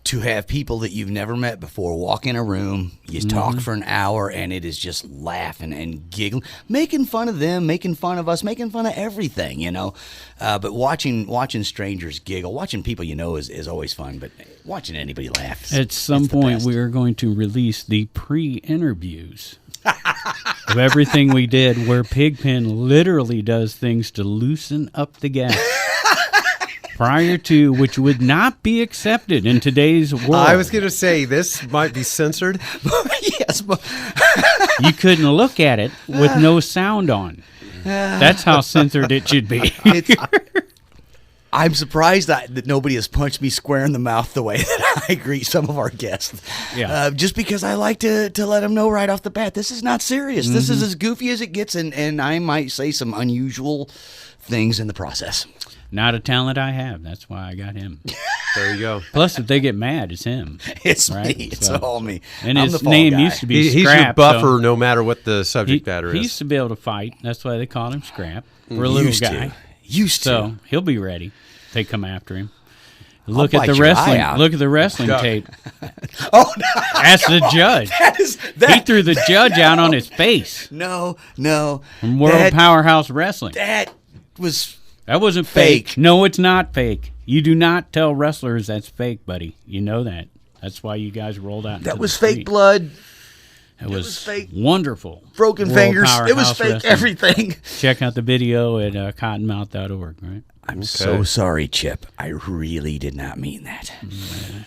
Speaker 3: to have people that you've never met before walk in a room, you talk for an hour, and it is just laughing and giggling, making fun of them, making fun of us, making fun of everything, But watching strangers giggle, watching people is always fun, but watching anybody laugh.
Speaker 4: At some point, we are going to release the pre-interviews of everything we did, where Pigpen literally does things to loosen up the gas. Prior to, which would not be accepted in today's world.
Speaker 2: I was going to say, this might be censored.
Speaker 3: Yes, but
Speaker 4: You couldn't look at it with no sound on. That's how censored it should be.
Speaker 3: I'm surprised that nobody has punched me square in the mouth the way that I greet some of our guests.
Speaker 4: Yeah.
Speaker 3: Just because I like to let them know right off the bat, this is not serious. This is as goofy as it gets, and I might say some unusual things in the process.
Speaker 4: Not a talent I have. That's why I got him.
Speaker 2: There you go.
Speaker 4: Plus, if they get mad, it's him.
Speaker 3: It's
Speaker 4: Right?
Speaker 3: me. It's
Speaker 4: So-
Speaker 3: all me.
Speaker 4: And
Speaker 3: I'm
Speaker 4: his
Speaker 3: the fall
Speaker 4: name
Speaker 3: guy.
Speaker 4: used to be
Speaker 2: He's your
Speaker 4: Scrap.
Speaker 2: buffer no matter what the subject matter
Speaker 4: He
Speaker 2: is.
Speaker 4: used to be able to fight. That's why they call him Scrap. We're a little
Speaker 3: Used
Speaker 4: guy.
Speaker 3: to. Used to.
Speaker 4: So he'll be ready. They come after him. Look at
Speaker 3: bite
Speaker 4: the
Speaker 3: your eye
Speaker 4: wrestling.
Speaker 3: out.
Speaker 4: Look at the wrestling tape.
Speaker 3: Oh, no.
Speaker 4: Ask the judge. He threw the judge out on his face
Speaker 3: No.
Speaker 4: from World Powerhouse Wrestling.
Speaker 3: That was
Speaker 4: That wasn't fake. No, it's not fake. You do not tell wrestlers that's fake, buddy. You know that. That's why you guys rolled out.
Speaker 3: that was fake blood,
Speaker 4: It was
Speaker 3: fake.
Speaker 4: wonderful.
Speaker 3: broken
Speaker 4: World
Speaker 3: fingers. It was
Speaker 4: Powerhouse
Speaker 3: fake
Speaker 4: Wrestling.
Speaker 3: everything.
Speaker 4: Check out the video at cottonmouth.org, right?
Speaker 3: I'm so sorry, Chip. I really did not mean that.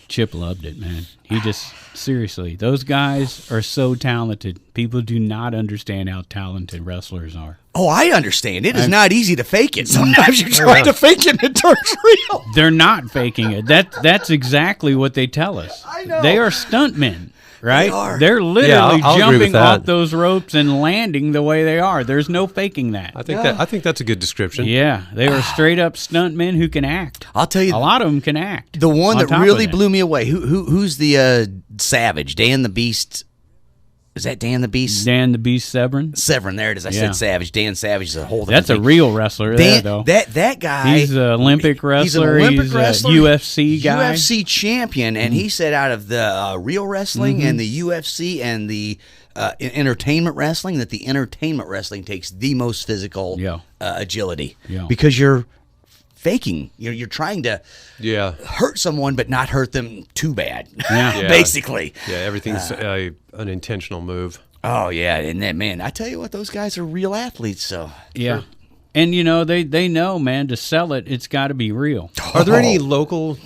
Speaker 4: Chip loved it, man. He just, seriously, those guys are so talented. People do not understand how talented wrestlers are.
Speaker 3: Oh, I understand. It is not easy to fake it. Sometimes you're trying to fake it and it turns real.
Speaker 4: They're not faking it. That's exactly what they tell us.
Speaker 3: I know.
Speaker 4: They are stuntmen. Right?
Speaker 3: They are.
Speaker 4: They're literally
Speaker 2: I'll agree with
Speaker 4: jumping
Speaker 2: that.
Speaker 4: off those ropes and landing the way they are. There's no faking that.
Speaker 2: I think that's a good description.
Speaker 4: Yeah, they are straight up stuntmen who can act.
Speaker 3: I'll tell you,
Speaker 4: a lot of them can act.
Speaker 3: the one
Speaker 4: on
Speaker 3: that
Speaker 4: top
Speaker 3: really
Speaker 4: of
Speaker 3: blew me away. Who's the Savage? Dan the Beast? Is that Dan the Beast?
Speaker 4: Dan the Beast Severn.
Speaker 3: Severn, there it is. I
Speaker 4: Yeah.
Speaker 3: said Savage. Dan Savage is a whole.
Speaker 4: That's a
Speaker 3: thing.
Speaker 4: real wrestler there, though.
Speaker 3: That guy.
Speaker 4: He's an Olympic wrestler.
Speaker 3: He's a
Speaker 4: UFC guy.
Speaker 3: UFC champion, and he said out of the real wrestling and the UFC and the entertainment wrestling, that the entertainment wrestling takes the most physical agility because you're faking. You're trying to hurt someone, but not hurt them too bad.
Speaker 4: Yeah.
Speaker 3: Basically.
Speaker 2: Yeah, everything's an intentional move.
Speaker 3: Oh yeah, and then man, I tell you what, those guys are real athletes. So
Speaker 4: Yeah. And, they know, man, to sell it, it's got to be real.
Speaker 2: Are there any local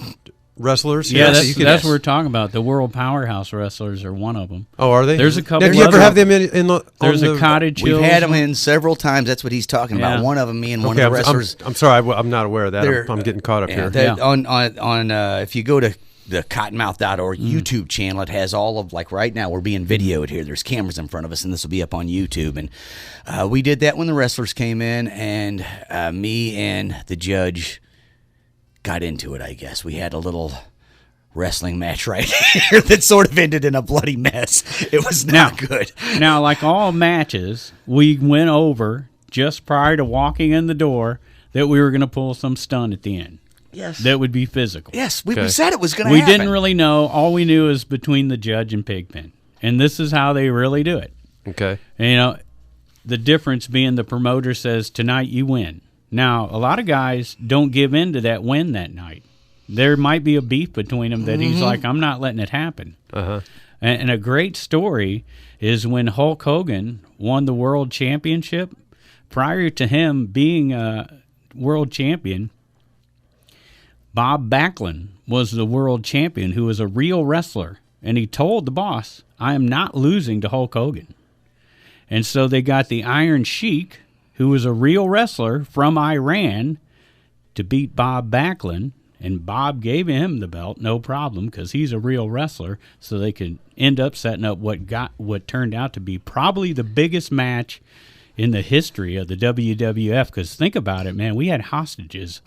Speaker 2: wrestlers?
Speaker 4: Yeah,
Speaker 2: that you can-
Speaker 4: that's what we're talking about. The World Powerhouse Wrestlers are one of them.
Speaker 2: Oh, are they?
Speaker 4: There's a couple
Speaker 2: Now, do you ever
Speaker 4: other-
Speaker 2: have them in
Speaker 4: There's a Cottage
Speaker 3: we've
Speaker 4: Hills.
Speaker 3: had them in several times. That's what he's talking about.
Speaker 4: Yeah.
Speaker 3: One of them, me and one
Speaker 2: Okay,
Speaker 3: of the wrestlers.
Speaker 2: I'm sorry, I'm not aware of that.
Speaker 3: They're-
Speaker 2: I'm getting caught up here.
Speaker 3: On if you go to the cottonmouth.org YouTube channel, it has all of, like right now we're being videoed here. There's cameras in front of us, and this will be up on YouTube. And we did that when the wrestlers came in, and me and the judge got into it, I guess. We had a little wrestling match right here that sort of ended in a bloody mess. It was not good.
Speaker 4: Now, like all matches, we went over just prior to walking in the door that we were going to pull some stunt at the end.
Speaker 3: Yes.
Speaker 4: That would be physical.
Speaker 3: Yes, we said it was going to
Speaker 4: We
Speaker 3: happen.
Speaker 4: didn't really know. All we knew is between the judge and Pigpen. And this is how they really do it.
Speaker 2: Okay.
Speaker 4: And, the difference being the promoter says, tonight you win. Now, a lot of guys don't give in to that win that night. There might be a beef between them that he's like, I'm not letting it happen.
Speaker 2: Uh-huh.
Speaker 4: And a great story is when Hulk Hogan won the world championship. Prior to him being a world champion, Bob Backlund was the world champion, who was a real wrestler. And he told the boss, I am not losing to Hulk Hogan. And so they got the Iron Sheik, who was a real wrestler from Iran, to beat Bob Backlund. And Bob gave him the belt, no problem, because he's a real wrestler. So they could end up setting up what turned out to be probably the biggest match in the history of the WWF. Because think about it, man, we had hostages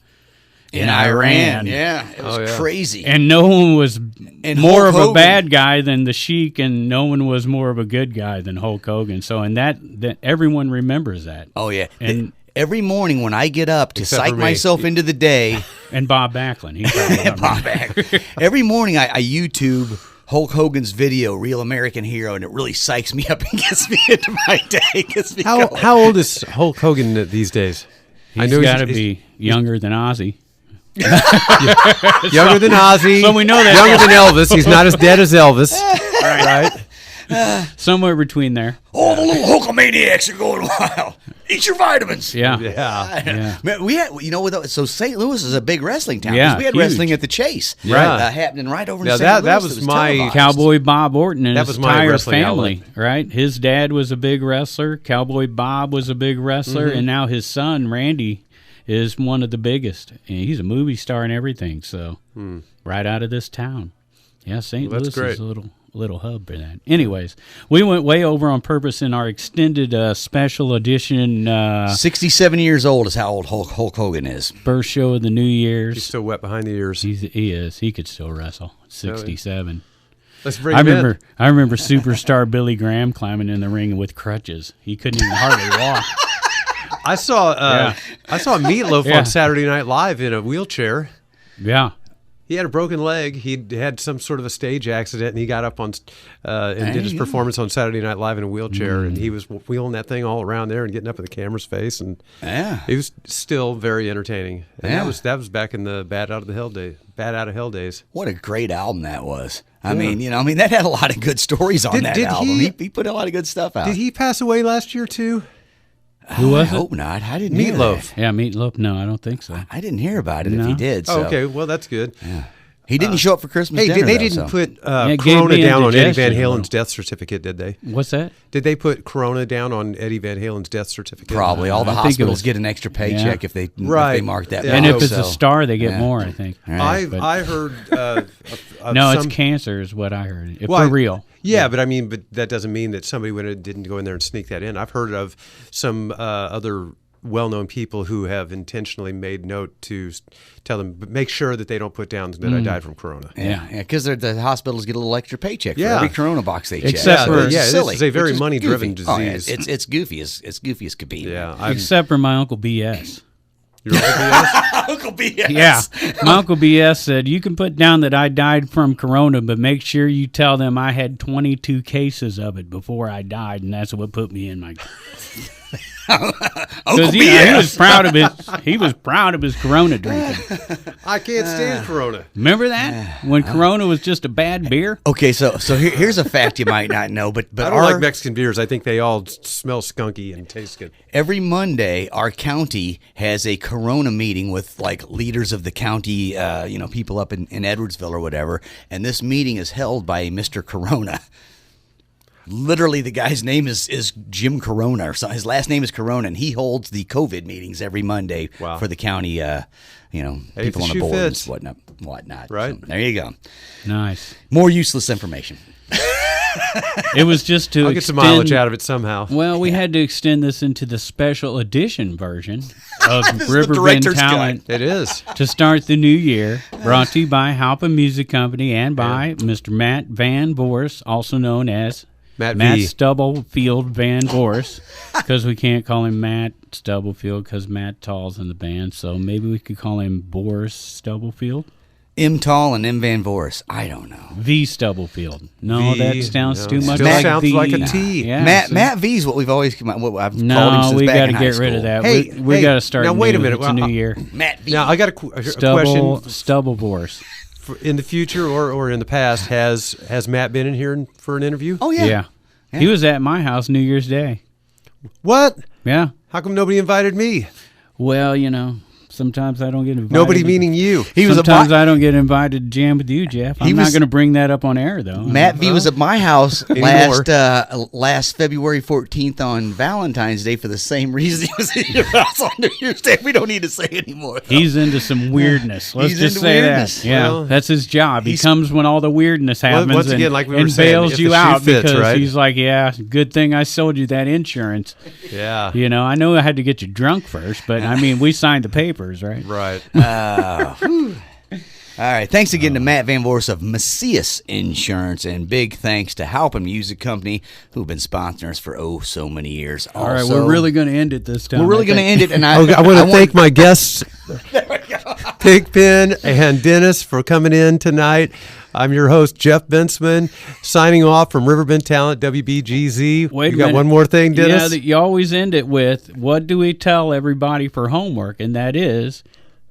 Speaker 4: in Iran.
Speaker 3: Yeah, it was crazy.
Speaker 4: And no one was more
Speaker 3: Hulk
Speaker 4: of a
Speaker 3: Hogan.
Speaker 4: bad guy than the Sheik, and no one was more of a good guy than Hulk Hogan. So, and that everyone remembers that.
Speaker 3: Oh, yeah.
Speaker 4: And
Speaker 3: every morning when I get up to
Speaker 2: Except for
Speaker 3: psych
Speaker 2: me.
Speaker 3: myself into the day,
Speaker 4: and Bob Backlund. He probably not
Speaker 3: Bob Back, every morning I YouTube Hulk Hogan's video, Real American Hero, and it really psychs me up and gets me into my day. Gets me going.
Speaker 2: How old is Hulk Hogan these days?
Speaker 4: He's got to be younger than Ozzy.
Speaker 2: Younger than Ozzy.
Speaker 4: So we know that.
Speaker 2: Younger than Elvis. He's not as dead as Elvis. Right.
Speaker 4: Somewhere between there.
Speaker 3: Oh, the little Hulkamaniacs are going wild. Eat your vitamins.
Speaker 4: Yeah.
Speaker 2: Yeah.
Speaker 3: Man, we had, so St. Louis is a big wrestling town.
Speaker 4: Yeah,
Speaker 3: We had
Speaker 4: huge.
Speaker 3: wrestling at the Chase.
Speaker 2: Right.
Speaker 3: Happening right over in
Speaker 2: Now,
Speaker 3: St.
Speaker 2: that
Speaker 3: Louis.
Speaker 2: was my
Speaker 3: televised.
Speaker 4: Cowboy Bob Orton and
Speaker 2: That
Speaker 4: his
Speaker 2: was my
Speaker 4: entire
Speaker 2: wrestling
Speaker 4: family, right? His dad was a big wrestler. Cowboy Bob was a big wrestler. And now his son, Randy, is one of the biggest. And he's a movie star and everything. So, right out of this town. Yeah, St.
Speaker 2: Well, that's
Speaker 4: Louis is
Speaker 2: great.
Speaker 4: a little hub for that. Anyways, we went way over on purpose in our extended special edition
Speaker 3: 67 years old is how old Hulk Hogan is.
Speaker 4: first show of the New
Speaker 2: He's
Speaker 4: Year's.
Speaker 2: still wet behind the ears.
Speaker 4: He is. He could still wrestle. 67.
Speaker 2: Let's bring
Speaker 4: I
Speaker 2: him in.
Speaker 4: remember superstar Billy Graham climbing in the ring with crutches. He couldn't even hardly walk.
Speaker 2: I saw Meatloaf
Speaker 4: Yeah.
Speaker 2: on Saturday Night Live in a wheelchair.
Speaker 4: Yeah.
Speaker 2: He had a broken leg. He had some sort of a stage accident, and he got up on and did his performance on Saturday Night Live in a wheelchair. And he was wheeling that thing all around there and getting up in the camera's face, and he was still very entertaining. And that was back in the Bad Out of Hell days.
Speaker 3: What a great album that was. I mean, that had a lot of good stories on that
Speaker 2: Did
Speaker 3: album.
Speaker 2: he-
Speaker 3: He put a lot of good stuff out.
Speaker 2: Did he pass away last year too?
Speaker 4: Who was
Speaker 3: I
Speaker 4: it?
Speaker 3: hope not. I didn't hear
Speaker 2: Meatloaf.
Speaker 3: that.
Speaker 4: Yeah, Meatloaf. No, I don't think so.
Speaker 3: I didn't hear about it if
Speaker 4: No.
Speaker 3: he did. So.
Speaker 2: Oh, okay, well, that's good.
Speaker 3: He didn't show up for Christmas
Speaker 2: Hey,
Speaker 3: dinner,
Speaker 2: they
Speaker 3: though,
Speaker 2: didn't
Speaker 3: so.
Speaker 2: put
Speaker 4: It gave
Speaker 2: Corona
Speaker 4: me
Speaker 2: down on Eddie Van
Speaker 4: indigestion a
Speaker 2: Halen's
Speaker 4: little.
Speaker 2: death certificate, did they?
Speaker 4: What's that?
Speaker 2: Did they put Corona down on Eddie Van Halen's death certificate?
Speaker 3: Probably. All the
Speaker 4: I think it
Speaker 3: hospitals
Speaker 4: was-
Speaker 3: get an extra paycheck if they
Speaker 2: Right.
Speaker 3: mark that.
Speaker 2: Yeah.
Speaker 4: And
Speaker 3: box,
Speaker 4: if it's a
Speaker 3: so.
Speaker 4: star, they get
Speaker 3: Yeah.
Speaker 4: more, I think.
Speaker 2: I heard.
Speaker 4: No,
Speaker 2: some,
Speaker 4: it's cancer is what I heard. If
Speaker 2: Well,
Speaker 4: for real.
Speaker 2: Yeah, but I mean, but that doesn't mean that somebody didn't go in there and sneak that in. I've heard of some other well-known people who have intentionally made note to tell them, but make sure that they don't put down that I died from Corona.
Speaker 3: Yeah, because the hospitals get a little extra paycheck
Speaker 2: Yeah.
Speaker 3: for every Corona box they check.
Speaker 4: Except for-
Speaker 3: It's
Speaker 2: yeah,
Speaker 3: silly,
Speaker 2: this is a very
Speaker 3: which
Speaker 2: money-driven
Speaker 3: goofy. Oh, yeah,
Speaker 2: disease.
Speaker 3: it's goofy as goofy as could be.
Speaker 2: Yeah,
Speaker 4: Except for my Uncle BS.
Speaker 2: You're right,
Speaker 3: Uncle BS.
Speaker 4: Yeah. My Uncle BS said, you can put down that I died from Corona, but make sure you tell them I had 22 cases of it before I died, and that's what put me in my...
Speaker 3: Uncle
Speaker 4: Because
Speaker 3: BS.
Speaker 4: he was proud of his Corona drinking.
Speaker 2: I can't stand Corona.
Speaker 4: Remember that? When Corona was just a bad beer?
Speaker 3: Okay, so here's a fact you might not know, but
Speaker 2: I don't like Mexican beers. I think they all smell skunky and taste good.
Speaker 3: every Monday, our county has a Corona meeting with like leaders of the county, people up in Edwardsville or whatever. And this meeting is held by Mr. Corona. Literally, the guy's name is Jim Corona, or something. His last name is Corona, and he holds the COVID meetings every Monday
Speaker 2: Wow.
Speaker 3: for the county.
Speaker 2: if
Speaker 3: People
Speaker 2: the
Speaker 3: on the
Speaker 2: shoe
Speaker 3: board
Speaker 2: fits.
Speaker 3: and whatnot.
Speaker 2: Right.
Speaker 3: So, there you go.
Speaker 4: Nice.
Speaker 3: More useless information.
Speaker 4: It was just to
Speaker 2: I'll get some mileage out of it somehow.
Speaker 4: Well, we had to extend this into the special edition version of
Speaker 3: is the
Speaker 4: Riverbend
Speaker 3: director's
Speaker 4: Talent
Speaker 2: It is.
Speaker 4: to start the new year. Brought to you by Halpin Music Company and by Mr. Matt Van Voorhis, also known as
Speaker 2: Matt
Speaker 4: Matt
Speaker 2: V.
Speaker 4: Stubblefield Van Voorhis, because we can't call him Matt Stubblefield because Matt Tall's in the band. So maybe we could call him Boris Stubblefield.
Speaker 3: M. Tall and M. Van Voorhis. I don't know.
Speaker 4: V Stubblefield. No,
Speaker 2: V,
Speaker 4: that sounds
Speaker 2: no,
Speaker 4: too much
Speaker 2: still
Speaker 4: like
Speaker 2: sounds
Speaker 4: V.
Speaker 2: like a T.
Speaker 4: Yeah,
Speaker 3: Matt V is what we've always what I've called him
Speaker 4: No,
Speaker 3: since
Speaker 4: we
Speaker 3: back
Speaker 4: got to
Speaker 3: in high
Speaker 4: get rid
Speaker 3: school.
Speaker 4: of that.
Speaker 2: Hey,
Speaker 4: we got to start.
Speaker 2: now, wait a
Speaker 4: new.
Speaker 2: minute.
Speaker 4: It's a new year.
Speaker 3: Matt V.
Speaker 2: Now I got a question.
Speaker 4: Stubblevorse.
Speaker 2: In the future or in the past, has Matt been in here for an interview?
Speaker 3: Oh yeah.
Speaker 4: Yeah. He was at my house New Year's Day.
Speaker 2: What?
Speaker 4: Yeah.
Speaker 2: How come nobody invited me?
Speaker 4: Well, sometimes I don't get invited.
Speaker 2: Nobody meaning you.
Speaker 3: He was
Speaker 4: Sometimes I don't get invited to jam with you, Jeff. I'm not going to bring that up on air, though.
Speaker 3: Matt V was at my house
Speaker 2: Anymore.
Speaker 3: last February 14th on Valentine's Day for the same reason he was in your house on New Year's Day. We don't need to say anymore. though.
Speaker 4: He's into some weirdness. Let's
Speaker 3: He's
Speaker 4: just
Speaker 3: into
Speaker 4: say
Speaker 3: weirdness.
Speaker 4: that. Yeah,
Speaker 2: Well,
Speaker 4: that's his job. He
Speaker 3: he's-
Speaker 4: comes when all the weirdness happens
Speaker 2: once again, like we were
Speaker 4: and
Speaker 2: saying,
Speaker 4: bails
Speaker 2: if
Speaker 4: you
Speaker 2: the shoe
Speaker 4: out
Speaker 2: fits,
Speaker 4: because
Speaker 2: right?
Speaker 4: he's like, yeah, good thing I sold you that insurance.
Speaker 2: Yeah.
Speaker 4: I know I had to get you drunk first, but I mean, we signed the papers, right?
Speaker 2: Right.
Speaker 3: All right. Thanks again to Matt Van Voorhis of Macias Insurance, and big thanks to Halpin Music Company, who've been sponsoring us for so many years.
Speaker 4: All right, we're really going to end it this time.
Speaker 3: we're really
Speaker 4: I
Speaker 3: going to
Speaker 4: think.
Speaker 3: end it, and
Speaker 2: I want to thank my guests, Pigpen and Dennis, for coming in tonight. I'm your host, Jeff Bensman, signing off from Riverbend Talent, WBGZ.
Speaker 4: Wait
Speaker 2: you
Speaker 4: a
Speaker 2: got
Speaker 4: minute.
Speaker 2: one more thing, Dennis?
Speaker 4: Yeah, that you always end it with, what do we tell everybody for homework? And that is,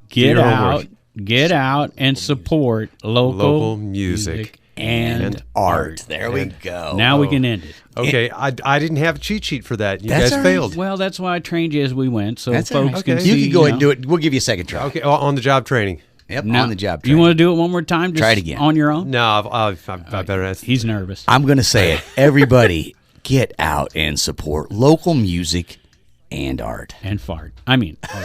Speaker 4: get
Speaker 2: your
Speaker 4: out,
Speaker 2: homework.
Speaker 4: and support local
Speaker 2: music
Speaker 4: and
Speaker 3: art. There we go.
Speaker 4: Now we can end it.
Speaker 2: Okay, I didn't have a cheat sheet for that. You
Speaker 3: That's
Speaker 2: guys
Speaker 3: all right.
Speaker 2: failed.
Speaker 4: Well, that's why I trained you as we went, so
Speaker 3: That's all
Speaker 4: folks
Speaker 3: right.
Speaker 4: can
Speaker 2: Okay.
Speaker 4: see.
Speaker 3: You can go ahead and do it. We'll give you a second try.
Speaker 2: Okay, on the job training.
Speaker 3: Yep,
Speaker 4: Now,
Speaker 3: on the job.
Speaker 4: You want to do it one more time? Just
Speaker 3: Try it again.
Speaker 4: On your own?
Speaker 2: No, I better ask.
Speaker 4: He's nervous.
Speaker 3: I'm going to say it. Everybody, get out and support local music and art.
Speaker 4: And fart. I mean, art.